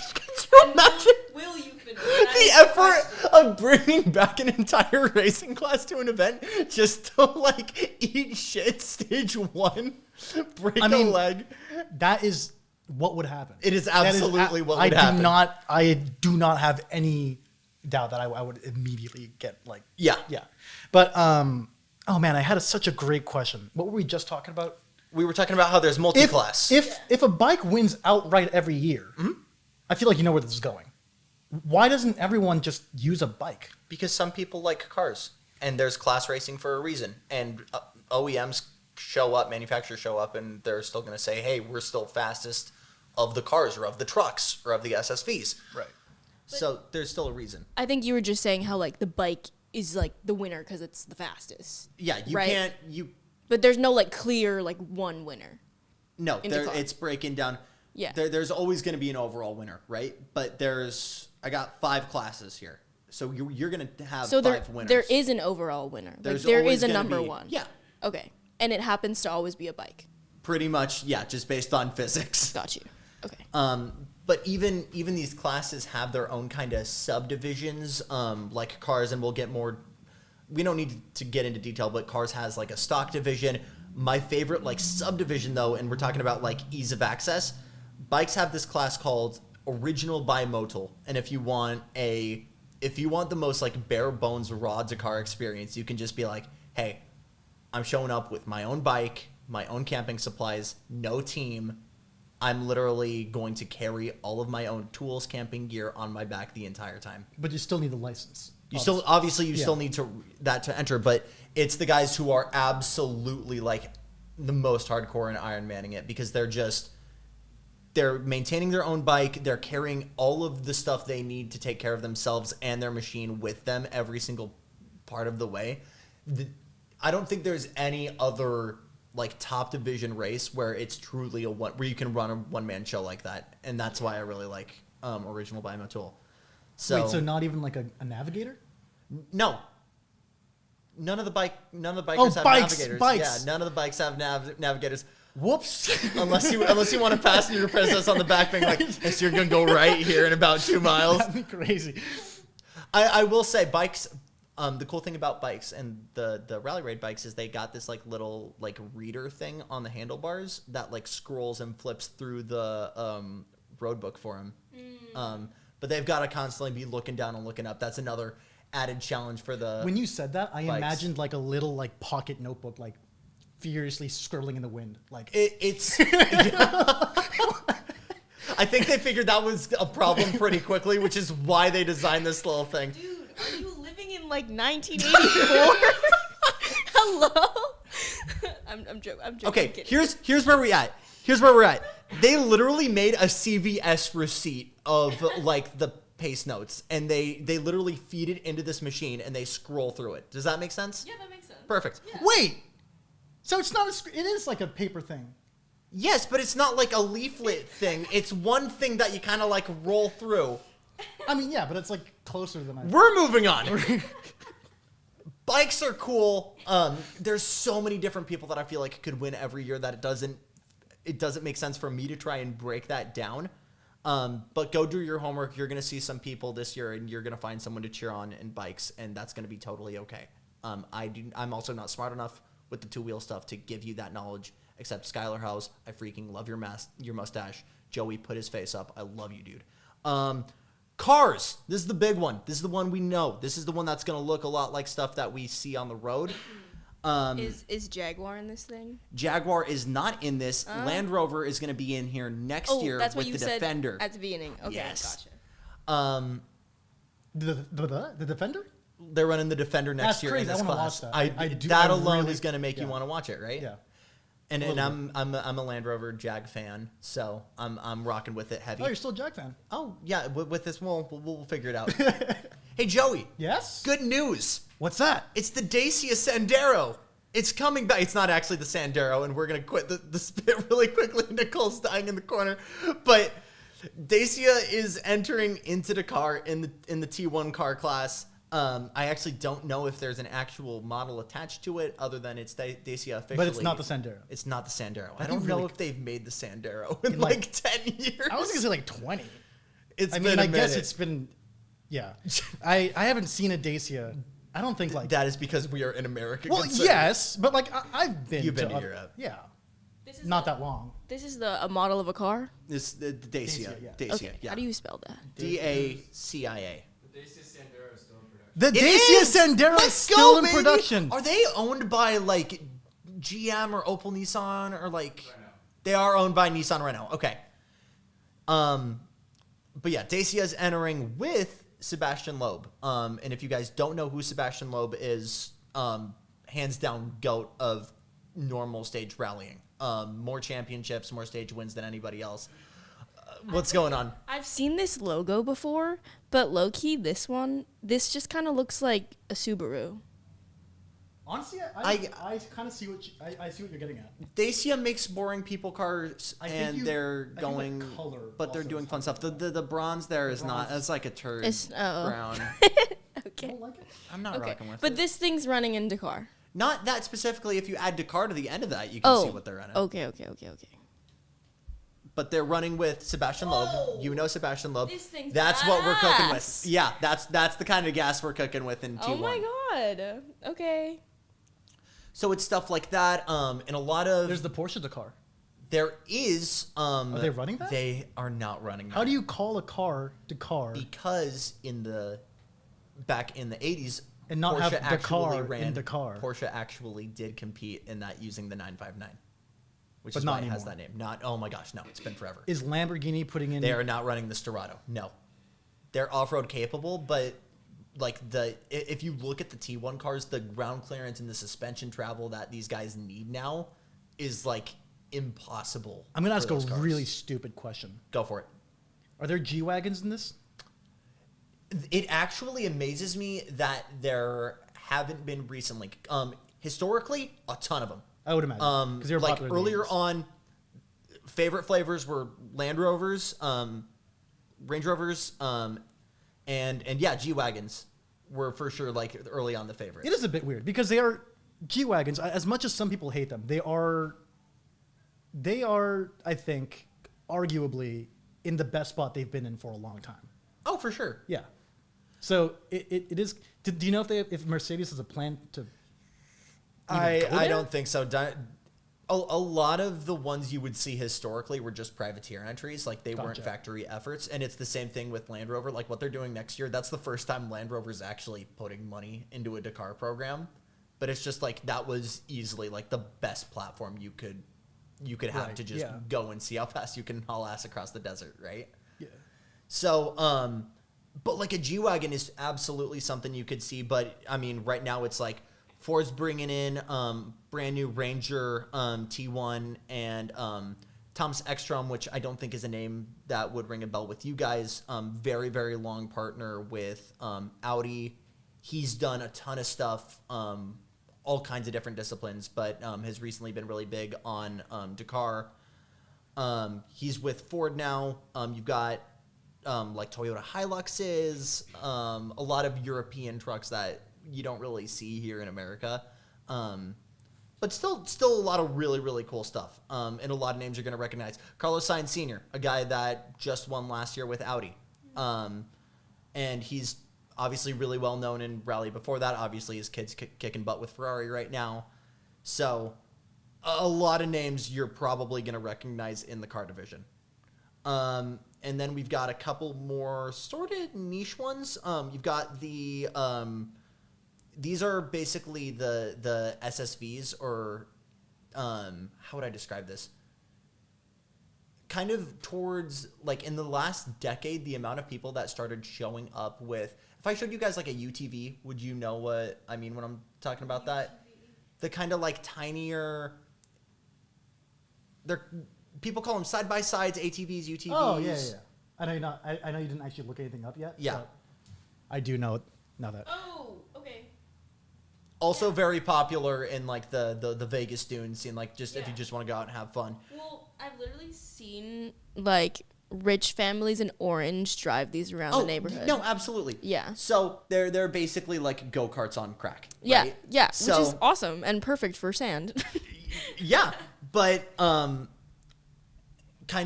Imagine. Will you finish? the effort of bringing back an entire racing class to an event just to like eat shit stage 1, break a leg. That is what would happen. It is absolutely what would happen. I do not have any doubt that I would immediately get like Yeah. But oh man, I had such a great question. What were we just talking about? We were talking about how there's multi-class. If a bike wins outright every year, I feel like you know where this is going. Why doesn't everyone just use a bike? Because some people like cars, and there's class racing for a reason. And OEMs show up, manufacturers show up, and they're still going to say, hey, we're still fastest of the cars or of the trucks or of the SSVs. Right. So there's still a reason. I think you were just saying how like the bike is like the winner because it's the fastest. Yeah, you right? can't... But there's no like clear like one winner. No, in the car. it's breaking down. Yeah. There's always going to be an overall winner, right? But I got 5 classes here. So you're going to have 5 winners. There is an overall winner. There's Like, there always is a gonna number be- one. Yeah. Okay. And it happens to always be a bike. Pretty much, yeah, just based on physics. Got you. Okay. But even these classes have their own kind of subdivisions, like cars, and we'll get more. We don't need to get into detail, but cars has like a stock division. My favorite like subdivision though, and we're talking about like ease of access. Bikes have this class called original bimodal, and if you want the most like bare bones raw Dakar experience, you can just be like, hey, I'm showing up with my own bike, my own camping supplies, no team. I'm literally going to carry all of my own tools, camping gear on my back the entire time. But you still need the license. You still need to enter, but it's the guys who are absolutely like the most hardcore in Ironmanning it, because they're maintaining their own bike, they're carrying all of the stuff they need to take care of themselves and their machine with them every single part of the way. I don't think there's any other like top division race where it's truly where you can run a one-man show like that, and that's why I really like original bimodal. So Wait, so not even like a navigator? no. None of the bikers have bikes, navigators. bikes. Yeah, none of the bikes have navigators. Whoops. Unless you want a passenger princess on the back being like, hey, so you're gonna go right here in about 2 miles. That'd be crazy. I will say bikes. The cool thing about bikes and the rally raid bikes is they got this like little like reader thing on the handlebars that like scrolls and flips through the road book for them. But they've got to constantly be looking down and looking up. That's another added challenge for the. When you said that, I bikes. imagined like a little like pocket notebook, like furiously scribbling in the wind. Like It's. I think they figured that was a problem pretty quickly, which is why they designed this little thing. Dude, are you living in like 1984? Hello? I'm joking. Okay, I'm kidding. here's where we at. Here's where we're at. They literally made a CVS receipt of like the pace notes, and they literally feed it into this machine and they scroll through it. Does that make sense? Yeah, that makes sense. Perfect. Yeah. wait, so it's not it is like a paper thing. Yes, but it's not like a leaflet thing. It's one thing that you kind of like roll through. I mean, yeah, but it's like closer than I. We're moving on. Bikes are cool. There's so many different people that I feel like could win every year that it doesn't make sense for me to try and break that down. But go do your homework. You're going to see some people this year, and you're going to find someone to cheer on in bikes, and that's going to be totally okay. I'm also not smart enough with the two-wheel stuff to give you that knowledge, except Skylar House. I freaking love your mustache. Joey put his face up. I love you, dude. Cars. This is the big one. This is the one we know. This is the one that's going to look a lot like stuff that we see on the road. Is Jaguar in this thing? Jaguar is not in this. Land Rover is going to be in here next year that's with what you the said Defender. at the beginning. Okay, Yes. gotcha. The Defender? They're running the Defender next That's year crazy. in this I wanna class. watch that. That I alone really- is going to make you yeah. want to watch it, right? Yeah. And A little I'm a Land Rover Jag fan, so I'm rocking with it heavy. Oh, you're still a Jag fan. Oh yeah, with this we'll figure it out. Hey Joey, Yes. good news! What's that? It's the Dacia Sandero. It's coming back. It's not actually the Sandero, and we're gonna quit the spit really quickly. Nicole's dying in the corner, but Dacia is entering into Dakar in the T1 car class. I actually don't know if there's an actual model attached to it, other than it's Dacia officially. But it's not the Sandero. It's not the Sandero. I That'd don't be know really if they've made the Sandero in like- like 10 years. I was gonna say like 20. It's I been mean, a I guess minute. it's been Yeah, I haven't seen a Dacia. I don't think like That is because we are in America. Well, good sir. yes, but like I've been. You've been to other- Europe. Yeah, This is not that long. This is a model of a car. This the Dacia. Dacia, yeah. Dacia. Okay. Yeah. How do you spell that? DACIA. The Dacia Sandero is still in production. The It Dacia is! Sandero is Let's still go, in baby! production. Are they owned by like GM or Opel Nissan or like? Renault. They are owned by Nissan Renault. Okay. But yeah, Dacia is entering with Sebastian Loeb. And if you guys don't know who Sebastian Loeb is, hands down goat of normal stage rallying. More championships, more stage wins than anybody else. What's going on? I've seen this logo before, but low key, this this just kind of looks like a Subaru. Honestly, I kind of see what I see what you're getting at. Dacia makes boring people cars, I think and you- they're I think the going, color but they're also doing is fun stuff. The bronze there is not. bronze- It's like a turd It's- oh. brown. I Okay. don't like it. I'm not Okay. rocking with But it. this thing's running in Dakar. Not that specifically. If you add Dakar to the end of that, you can Oh. see what they're running. Okay. But they're running with Sebastian Loeb. Whoa! You know Sebastian Loeb. This thing's That's what we're cooking with. badass. Yeah, that's the kind of gas we're cooking with in T1. Oh my god. Okay. So it's stuff like that. And a lot of There's the Porsche Dakar. there is. Are they running that? They are not running that. How do you call a car Dakar? Because back in the 80s, And not have actually Dakar in Dakar. Porsche actually did compete in that using the 959, which But is not why it has anymore. that name. Not oh my gosh, no, it's been forever. Is Lamborghini putting in? They are not running the Storado. No, they're off-road capable, but like if you look at the T1 cars, the ground clearance and the suspension travel that these guys need now is like impossible. I'm gonna for ask a those cars. really stupid question. Go for it. Are there G wagons in this? It actually amazes me that there haven't been recently. Historically, a ton of them. I would imagine because they're Like popular in the earlier 80s. on, favorite flavors were Land Rovers, Range Rovers, and yeah, G wagons were for sure like early on the favorites. It is a bit weird because they are G wagons. As much as some people hate them, they are. I think, arguably in the best spot they've been in for a long time. Oh, for sure. Yeah. So it is. Do you know if Mercedes has a plan to? I there? don't think so. A lot of the ones you would see historically were just privateer entries, like they weren't Gotcha. factory efforts. And it's the same thing with Land Rover. Like what they're doing next year, that's the first time Land Rover's actually putting money into a Dakar program. But it's just like that was easily like the best platform you could have Right, to just yeah. go and see how fast you can haul ass across the desert, right? Yeah. So, but like a G-Wagon is absolutely something you could see. But I mean, right now it's like Ford's bringing in brand new Ranger T1 and Thomas Ekstrom, which I don't think is a name that would ring a bell with you guys. Very, very long partner with Audi. He's done a ton of stuff, all kinds of different disciplines, but has recently been really big on Dakar. He's with Ford now. You've got like Toyota Hiluxes, a lot of European trucks that you don't really see here in America. But still a lot of really, really cool stuff. And a lot of names you're going to recognize. Carlos Sainz Sr., a guy that just won last year with Audi. And he's obviously really well known in rally before that. Obviously, his kid's kicking butt with Ferrari right now. So a lot of names you're probably going to recognize in the car division. And then we've got a couple more sort of niche ones. You've got the these are basically the SSVs, or how would I describe this? Kind of towards like in the last decade, the amount of people that started showing up with. If I showed you guys like a UTV, would you know what I mean when I'm talking about that? The kind of like tinier. People call them side by sides, ATVs, UTVs. Oh yeah. I know you're not. I know you didn't actually look anything up yet. Yeah. but I do know now that. Oh, okay. Also very popular in like the Vegas dune scene, like just if you Yeah. just want to go out and have fun. Well, I've literally seen like rich families in orange drive these around the neighborhood. No, absolutely. Yeah. So they're basically like go-karts on crack. Yeah, right? yeah, which So, is awesome and perfect for sand. yeah, but kind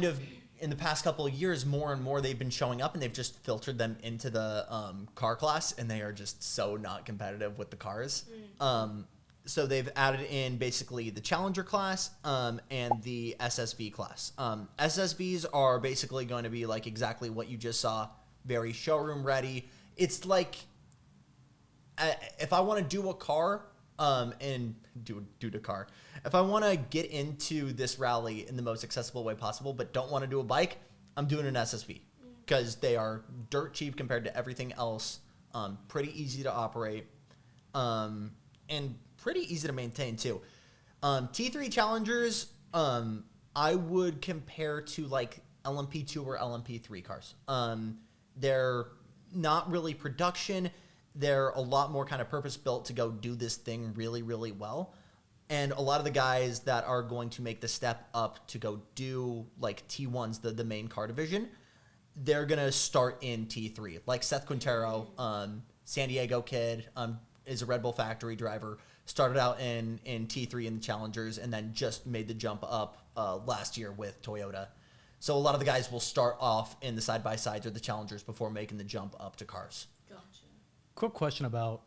of in the past couple of years, more and more they've been showing up, and they've just filtered them into the car class, and they are just so not competitive with the cars. So they've added in basically the Challenger class and the SSV class. SSVs are basically going to be like exactly what you just saw, very showroom ready. It's like if I want to do a car and do Dakar, if I want to get into this rally in the most accessible way possible, but don't want to do a bike, I'm doing an SSV because they are dirt cheap compared to everything else. Pretty easy to operate, and pretty easy to maintain too. T3 Challengers, I would compare to like LMP2 or LMP3 cars. They're not really production. They're a lot more kind of purpose built to go do this thing really, really well. And a lot of the guys that are going to make the step up to go do like T1s, the main car division, they're going to start in T3. Like Seth Quintero, San Diego kid, is a Red Bull factory driver, started out in T3 in the Challengers, and then just made the jump up last year with Toyota. So a lot of the guys will start off in the side-by-sides or the Challengers before making the jump up to cars. Gotcha. Quick question about,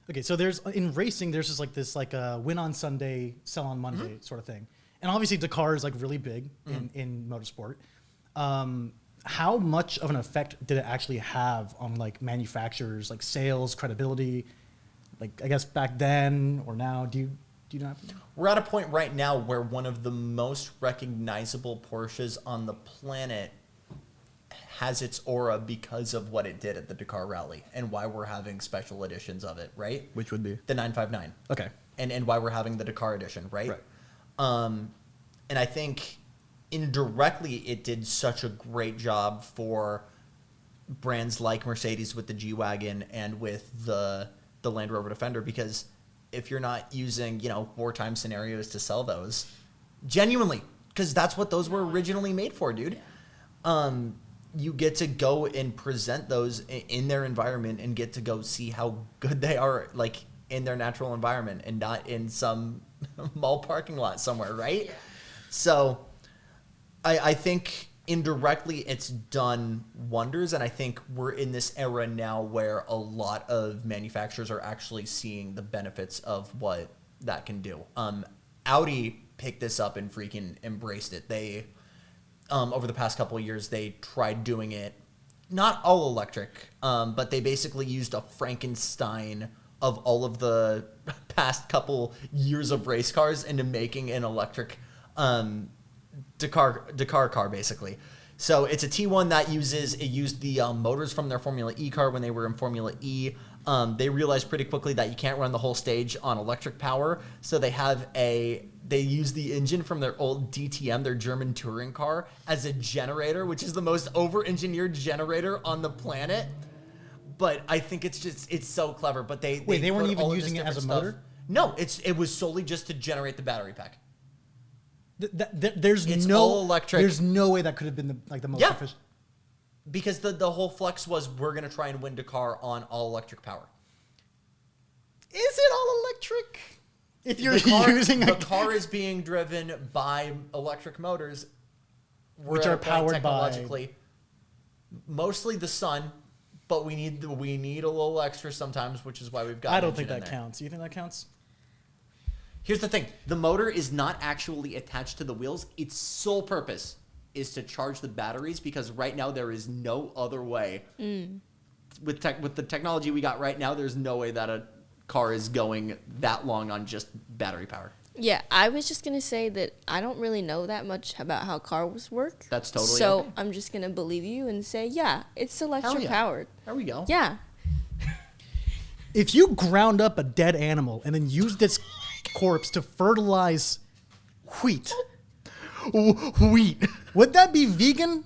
okay, so there's, in racing, there's just like this like win on Sunday, sell on Monday sort of thing. And obviously Dakar is like really big in motorsport. How much of an effect did it actually have on like manufacturers, like sales, credibility? Like, I guess back then or now, do you know? We're at a point right now where one of the most recognizable Porsches on the planet has its aura because of what it did at the Dakar Rally and why we're having special editions of it, right? Which would be? The 959. Okay. And why we're having the Dakar edition, right? Right. And I think indirectly it did such a great job for brands like Mercedes with the G-Wagon and with the Land Rover Defender, because if you're not using, wartime scenarios to sell those, genuinely, because that's what those were originally made for, dude. You get to go and present those in their environment and get to go see how good they are, like in their natural environment and not in some mall parking lot somewhere, right? Yeah. So I think indirectly it's done wonders, and I think we're in this era now where a lot of manufacturers are actually seeing the benefits of what that can do. Audi picked this up and freaking embraced it. They over the past couple of years, they tried doing it not all electric, but they basically used a Frankenstein of all of the past couple years of race cars into making an electric Dakar car, basically. So it's a T1 that used the motors from their Formula E car when they were in Formula E. They realized pretty quickly that you can't run the whole stage on electric power, so they use the engine from their old DTM, their German touring car, as a generator, which is the most over-engineered generator on the planet. But I think it's so clever. But they weren't even using it as a motor? No, it was solely just to generate the battery pack. There's all electric. There's no way that could have been the most efficient. Because the whole flex was we're going to try and win Dakar on all electric power. Is it all electric? If you're using the car is being driven by electric motors, which are powered technologically, mostly the sun, but we need a little extra sometimes, which is why we've got. I don't think that counts. You think that counts? Here's the thing: the motor is not actually attached to the wheels. Its sole purpose is to charge the batteries, because right now there is no other way. With the technology we got right now, there's no way that a car is going that long on just battery power. Yeah, I was just gonna say that I don't really know that much about how cars work. That's totally so okay. I'm just gonna believe you and say, yeah, it's electric powered. There we go. Yeah. If you ground up a dead animal and then used its corpse to fertilize wheat, would that be vegan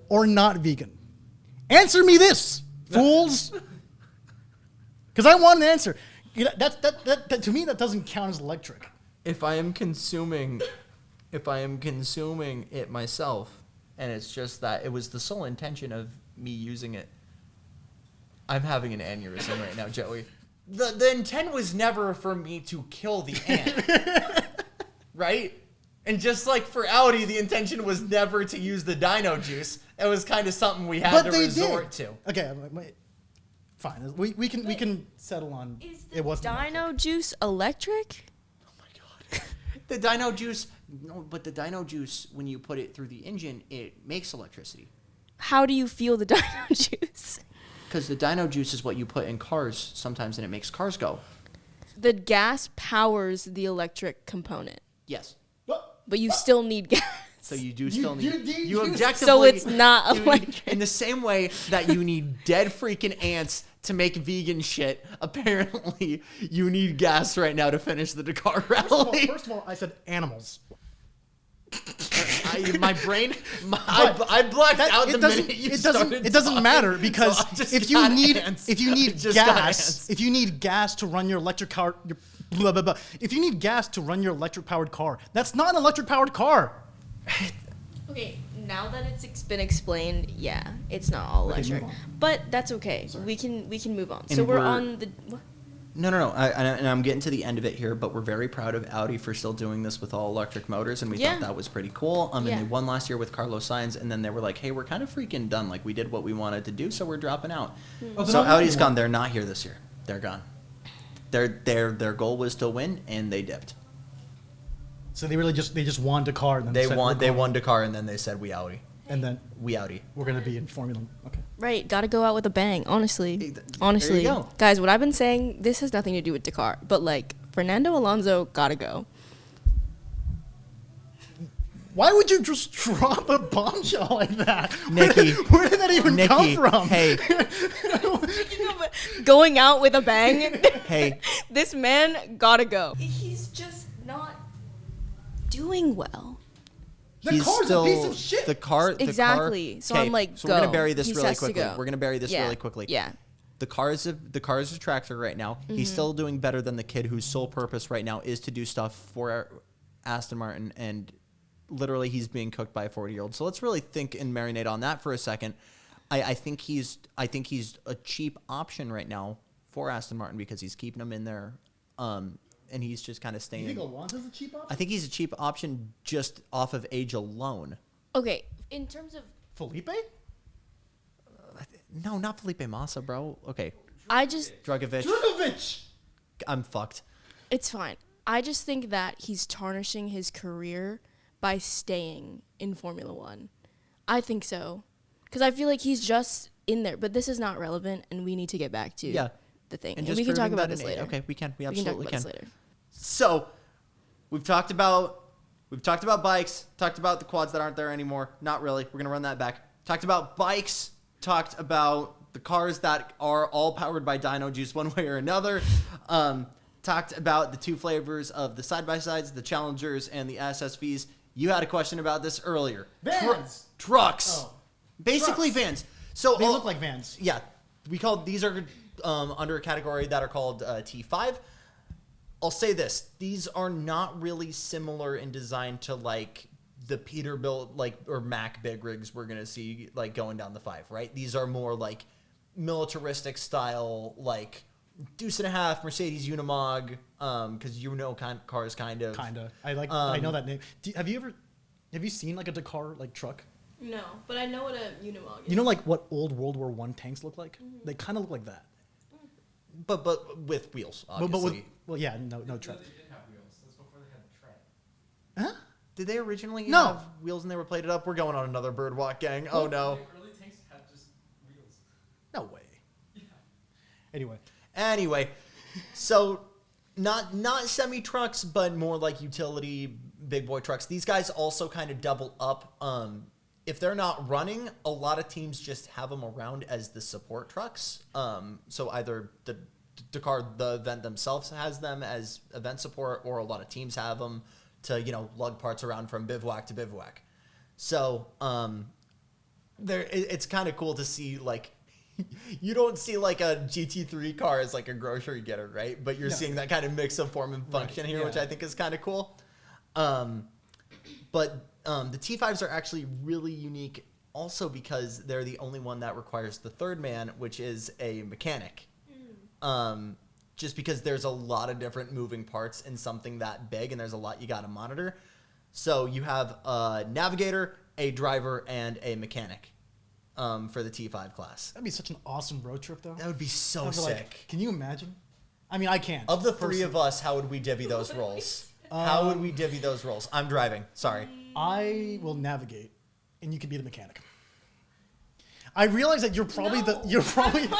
or not vegan? Answer me this, fools. Because I want an answer. That to me, that doesn't count as electric. If I am consuming it myself, and it's just that it was the sole intention of me using it, I'm having an aneurysm right now, Joey. The intent was never for me to kill the ant, right? And just like for Audi, the intention was never to use the dyno juice. It was kind of something we had to resort to. Okay, fine. We can settle on. Is the it wasn't dyno juice electric? Oh my god. The dyno juice, no, but the dyno juice, when you put it through the engine, it makes electricity. How do you feel the dyno juice? Because the dyno juice is what you put in cars sometimes, and it makes cars go. The gas powers the electric component, Yes. but you still need gas. So you do still need. You objectively. So it's not you electric. need, in the same way that you need dead freaking ants to make vegan shit. Apparently, you need gas right now to finish the Dakar rally. First of all, I said animals. My brain, I blacked out the minute you started It doesn't talking, matter because so I just if you got need ants. if you need I just got gas ants. if you need gas to run your electric car, blah blah blah. If you need gas to run your electric powered car, that's not an electric powered car. Okay, now that it's been explained, yeah, it's not all Okay, electric, move on. but that's okay. We can move on. So And we're we're- on the. What? No. And I'm getting to the end of it here, but we're very proud of Audi for still doing this with all electric motors, and we Yeah. thought that was pretty cool. And Yeah. they won last year with Carlos Sainz, and then they were like, "Hey, we're kind of freaking done. Like we did what we wanted to do, so we're dropping out." Oh, So Audi's gone. They're not here this year. They're gone. Their goal was to win, and they dipped. So they just won Dakar and then They said, won. we're They going- won Dakar, and then they said, "We Audi. and then We Audi." we're gonna be in Formula. Okay. Right, gotta go out with a bang. Honestly, There you honestly, go. guys, what I've been saying, this has nothing to do with Dakar, but like Fernando Alonso gotta go. Why would you just drop a bombshell like that? Nikki, Where did that even come Nikki, from? hey, Going out with a bang. hey. This man gotta go. He's just not doing well. The He's car's still a piece of shit. the car. Exactly. So I'm like, so we're gonna go. bury this He really has to quickly. go. We're gonna bury this Yeah. really quickly. Yeah. The car is a tractor right now. He's still doing better than the kid whose sole purpose right now is to do stuff for Aston Martin, and literally he's being cooked by a 40-year-old. So let's really think and marinate on that for a second. I think he's a cheap option right now for Aston Martin because he's keeping them in there, and he's just kind of You staying. think Alonso's a cheap option? I think he's a cheap option just off of age alone. Okay, in terms of, Felipe? No, not Felipe Massa, bro. Okay, I just, Dragovic. Drugovic! I'm fucked. it's fine. I just think that he's tarnishing his career by staying in Formula One. I think so. Because I feel like he's just in there. But this is not relevant, and we need to get back to Yeah. the thing. And And just we can talk proving about that this in- later. Okay, we can. We We can absolutely talk can. about this later. So, we've talked about bikes, talked about the quads that aren't there anymore. Not really. We're gonna run that back. Talked about bikes. Talked about the cars that are all powered by dyno juice one way or another. Talked about the two flavors of the side-by-sides, the Challengers and the SSVs. You had a question about this earlier. Vans! Trucks. Oh. Basically Trucks. vans. So They all- look like vans. Yeah, these are under a category that are called T5. I'll say this: these are not really similar in design to like the Peterbilt or Mack big rigs we're gonna see like going down the 5, right? These are more like militaristic style, like deuce and a half Mercedes Unimog, because cars kind of. Kinda. I know that name. Have you seen like a Dakar like truck? No, but I know what a Unimog is. You know like what old World War I tanks look like? They kind of look like that. But with wheels, obviously. But with no tread. They didn't have wheels. That's before they had the tread. Huh? Did they originally No. have wheels and they were plated up? We're going on another birdwalk, gang. Oh no. Like, early tanks had just wheels. No way. Anyway, so not semi trucks, but more like utility big boy trucks. These guys also kind of double up. If they're not running, a lot of teams just have them around as the support trucks. So either the Dakar, the event themselves has them as event support, or a lot of teams have them to lug parts around from bivouac to bivouac. So it's kind of cool to see like. You don't see like a GT3 car as like a grocery getter, right? But you're seeing that kind of mix of form and function here, which I think is kind of cool. But the T5s are actually really unique also because they're the only one that requires the third man, which is a mechanic. Just because there's a lot of different moving parts in something that big and there's a lot you got to monitor. So you have a navigator, a driver, and a mechanic for the T5 class. That'd be such an awesome road trip, though. That would be so I'd be sick. like, can you imagine? I mean, I can't. Of the three of us, how would we divvy those roles? How would we divvy those roles? I'm driving. Sorry. I will navigate, and you can be the mechanic. I realize that you're probably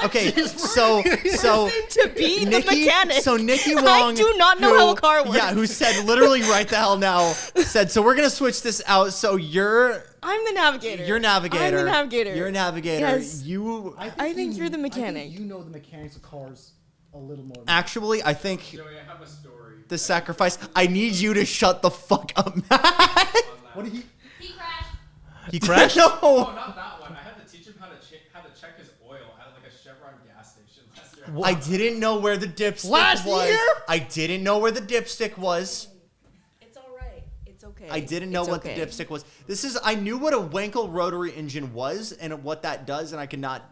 Okay. So To be the Nikki, mechanic. so Nikki Wong, I do not know how a car works. Yeah, who said literally right the hell now said. So we're gonna switch this out. So I'm the navigator. you're navigator. I'm the navigator. You're a navigator. Yes. You I think you're the mechanic. I think you know the mechanics of cars a little more. actually, I think Joey, I have a story. the sacrifice. I need you to shut the fuck up, Matt. What did he? He crashed. He crashed? Oh, No. not that one. I had to teach him how to check his oil at like a Chevron gas station last year. I didn't know where the dipstick Last was. year? I didn't know where the dipstick was. It's all right. It's okay. I didn't know It's what okay. the dipstick was. I knew what a Wankel rotary engine was and what that does, and I could not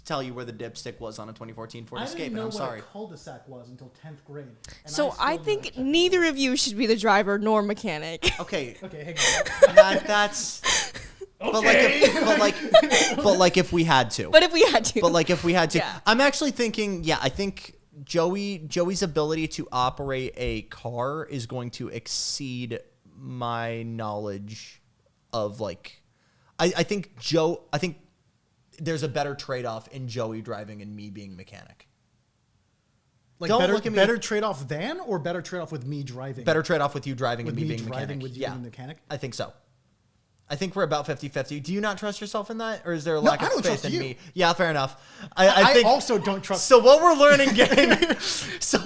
tell you where the dipstick was on a 2014 Ford I Escape, didn't and know I'm what sorry. a cul-de-sac was until 10th grade. and So still I do think not check neither of you should be the driver nor mechanic. Okay, Okay, hang on. that's. But like if we had to. But if we had to. But like if we had to. Yeah. I'm actually thinking. Yeah, I think Joey's ability to operate a car is going to exceed my knowledge of like. I think there's a better trade-off in Joey driving and me being mechanic. Like Don't look at me. better trade-off than or better trade-off with me driving? Better trade-off with you driving with and me me being driving mechanic. with you Yeah, being mechanic? I think so. I think we're about 50-50. Do you not trust yourself in that? Or is there a No, lack I of don't faith trust in you. me? Yeah, fair enough. I think also don't trust. So what we're learning, gang. so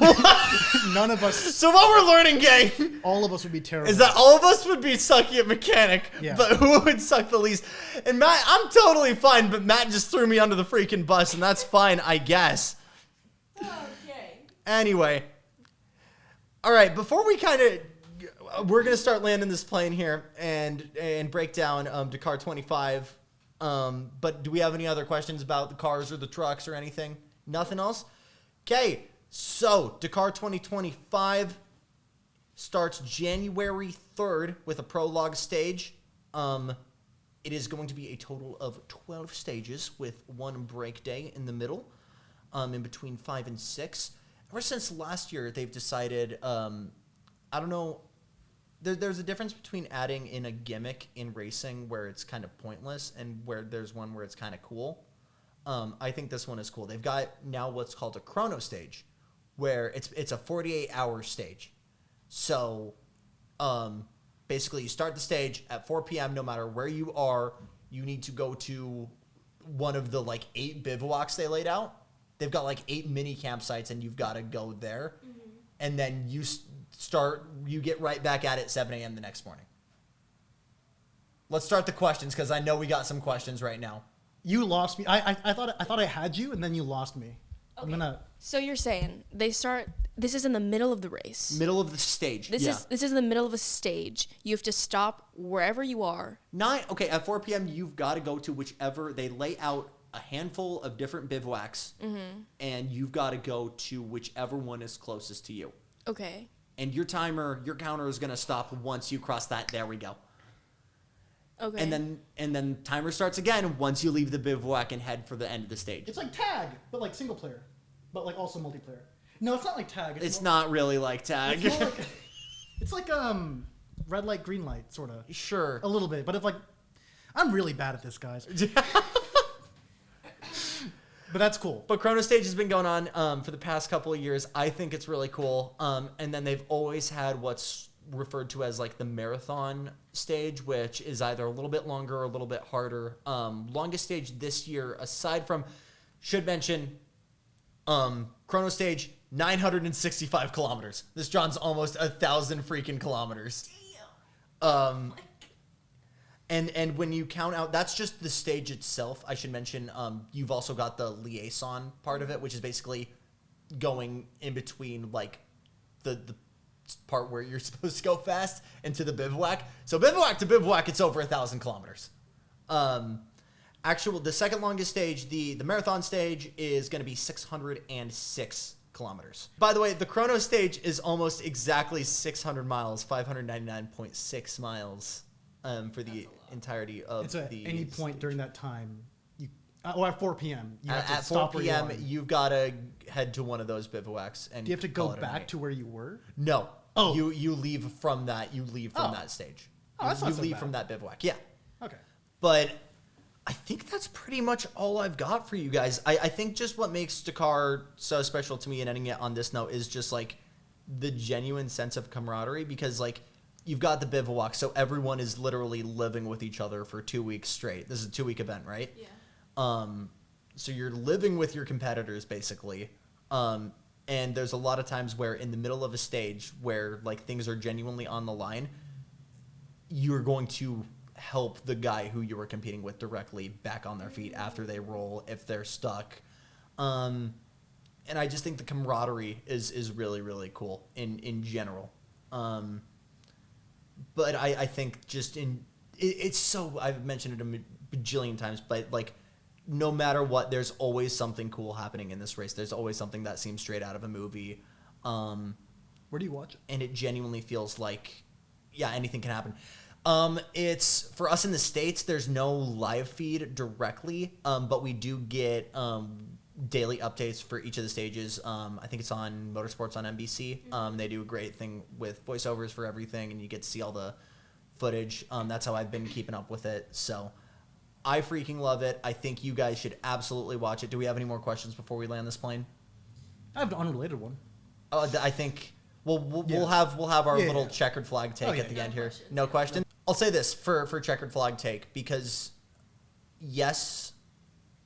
None of us. so what we're learning, gang, All of us would be terrible. is that all of us would be sucky at mechanic, Yeah. but who would suck the least? And Matt, I'm totally fine, but Matt just threw me under the freaking bus, and that's fine, I guess. Okay. Anyway, all right. Before we we're gonna start landing this plane here and break down Dakar 25. But do we have any other questions about the cars or the trucks or anything? Nothing else. Okay. So Dakar 2025 starts January 3rd with a prologue stage. It is going to be a total of 12 stages with one break day in the middle, in between 5 and 6. Ever since last year, they've decided, I don't know, there's a difference between adding in a gimmick in racing where it's kind of pointless and where there's one where it's kind of cool. I think this one is cool. They've got now what's called a chrono stage, where it's a 48-hour stage. So basically, you start the stage at 4 p.m. No matter where you are, you need to go to one of the like 8 bivouacs they laid out. They've got like 8 mini campsites, and you've got to go there. Mm-hmm. And then you get right back at it 7 a.m. the next morning. Let's start the questions, because I know we got some questions right now. You lost me. I thought I had you, and then you lost me. I'm Okay. gonna. So you're saying this is in the middle of the race. Middle of the stage. This is in the middle of a stage. You have to stop wherever you are. At 4 p.m. you've got to go to whichever they lay out a handful of different bivouacs, and you've got to go to whichever one is closest to you. Okay. And your counter is going to stop once you cross that. There we go. Okay. And then timer starts again once you leave the bivouac and head for the end of the stage. It's like tag, but like single player, but like also multiplayer. No, it's not like tag. It's not really like tag. It's, more like, it's like red light, green light, sort of. Sure. A little bit, but it's like I'm really bad at this, guys. But that's cool. But Chrono Stage has been going on for the past couple of years. I think it's really cool. And then they've always had what's referred to as like the marathon stage, which is either a little bit longer or a little bit harder. Longest stage this year, aside from, should mention, Chrono Stage, 965 kilometers. This John's almost 1,000 freaking kilometers. Damn. And when you count out, that's just the stage itself. I should mention, you've also got the liaison part of it, which is basically going in between like the part where you're supposed to go fast into the bivouac. So bivouac to bivouac, it's over 1,000 kilometers. The second longest stage, the marathon stage, is going to be 606 kilometers. By the way, the chrono stage is almost exactly 600 miles, 599.6 miles for the entirety of It's at the any point stage. during that time. At 4 p.m. You have to At 4 stop where you p.m., are. you've got to head to one of those bivouacs. And Do you have to call go it a back night. to where you were? No. Oh. You leave from that. You leave from Oh. that stage. Oh, that's you not so leave bad. from that bivouac. Yeah. Okay. But I think that's pretty much all I've got for you guys. I think just what makes Dakar so special to me, and ending it on this note, is just like the genuine sense of camaraderie, because like you've got the bivouac, so everyone is literally living with each other for 2 weeks straight. This is a 2-week event, right? Yeah. So you're living with your competitors basically. And there's a lot of times where in the middle of a stage where like things are genuinely on the line, you're going to help the guy who you were competing with directly back on their feet after they roll if they're stuck. And I just think the camaraderie is really, really cool in general. But I think just it's so, I've mentioned it a bajillion times, but like no matter what, there's always something cool happening in this race. There's always something that seems straight out of a movie. Where do you watch it? And it genuinely feels like, yeah, anything can happen. It's for us in the States, there's no live feed directly, but we do get daily updates for each of the stages. I think it's on Motorsports on NBC. They do a great thing with voiceovers for everything, and you get to see all the footage. That's how I've been keeping up with it. So I freaking love it. I think you guys should absolutely watch it. Do we have any more questions before we land this plane? I have an unrelated one. I think we'll Yeah. have our Yeah, little yeah. checkered flag take Oh, yeah. at the No end here. question. No question. I'll say this for checkered flag take, because yes,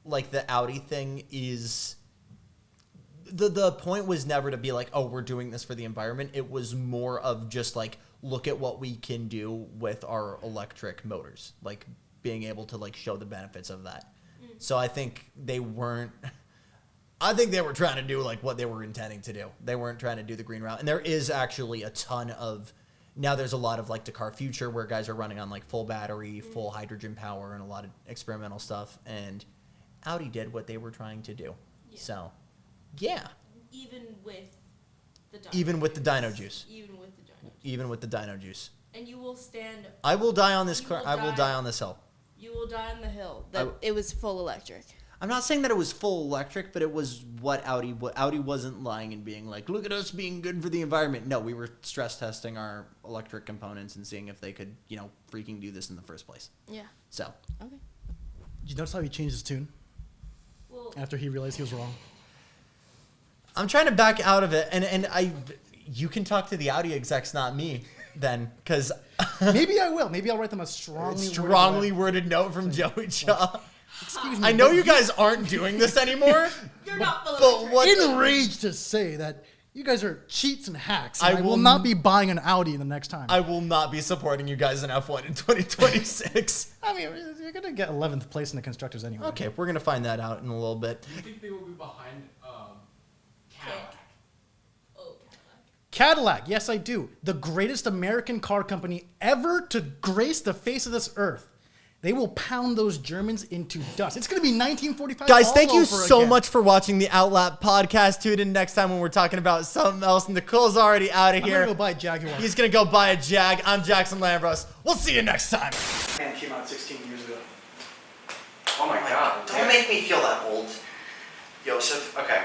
like the Audi thing is the point was never to be like, oh, we're doing this for the environment. It was more of just like, look at what we can do with our electric motors, like being able to like show the benefits of that. So I think they weren't. I think they were trying to do like what they were intending to do. They weren't trying to do the green route. And there is actually a ton of, now there's a lot of like Dakar Future where guys are running on like full battery, full hydrogen power, and a lot of experimental stuff. And Audi did what they were trying to do. Yeah. So, yeah. Even with the dino Even with the dino juice. Even with the dino juice. Even with the dino juice. And you will stand. I will die on this. You will I will die. die on this hill. You will die on the hill. That I- it was full electric. I'm not saying that it was full electric, but it was what Audi wasn't lying and being like, look at us being good for the environment. No, we were stress testing our electric components and seeing if they could, freaking do this in the first place. Yeah. So, Okay. Did you notice how he changed his tune Well, after he realized he was wrong? I'm trying to back out of it, and you can talk to the Audi execs, not me, then, because Maybe I will. Maybe I'll write them a strongly worded worded note from Joey Shaw. Excuse me. I know but you guys aren't doing this anymore, you're not full but electric. what? enraged to say that you guys are cheats and hacks. I And I will will not be buying an Audi the next time. I will not be supporting you guys in F1 in 2026. I mean, you're gonna get 11th place in the constructors anyway. Okay, we're gonna find that out in a little bit. Do you think they will be behind Cadillac? Oh, Cadillac. Cadillac, yes, I do. The greatest American car company ever to grace the face of this earth. They will pound those Germans into dust. It's going to be 1945. Guys, all thank you over so again. much for watching the Outlap podcast. Tune in next time when we're talking about something else. Nicole's already out of I'm here. going to go buy a Jaguar. He's gonna go buy a Jag. I'm Jackson Lambros. We'll see you next time. And came out 16 years ago. Oh my god. Don't make me feel that old, Joseph. Okay.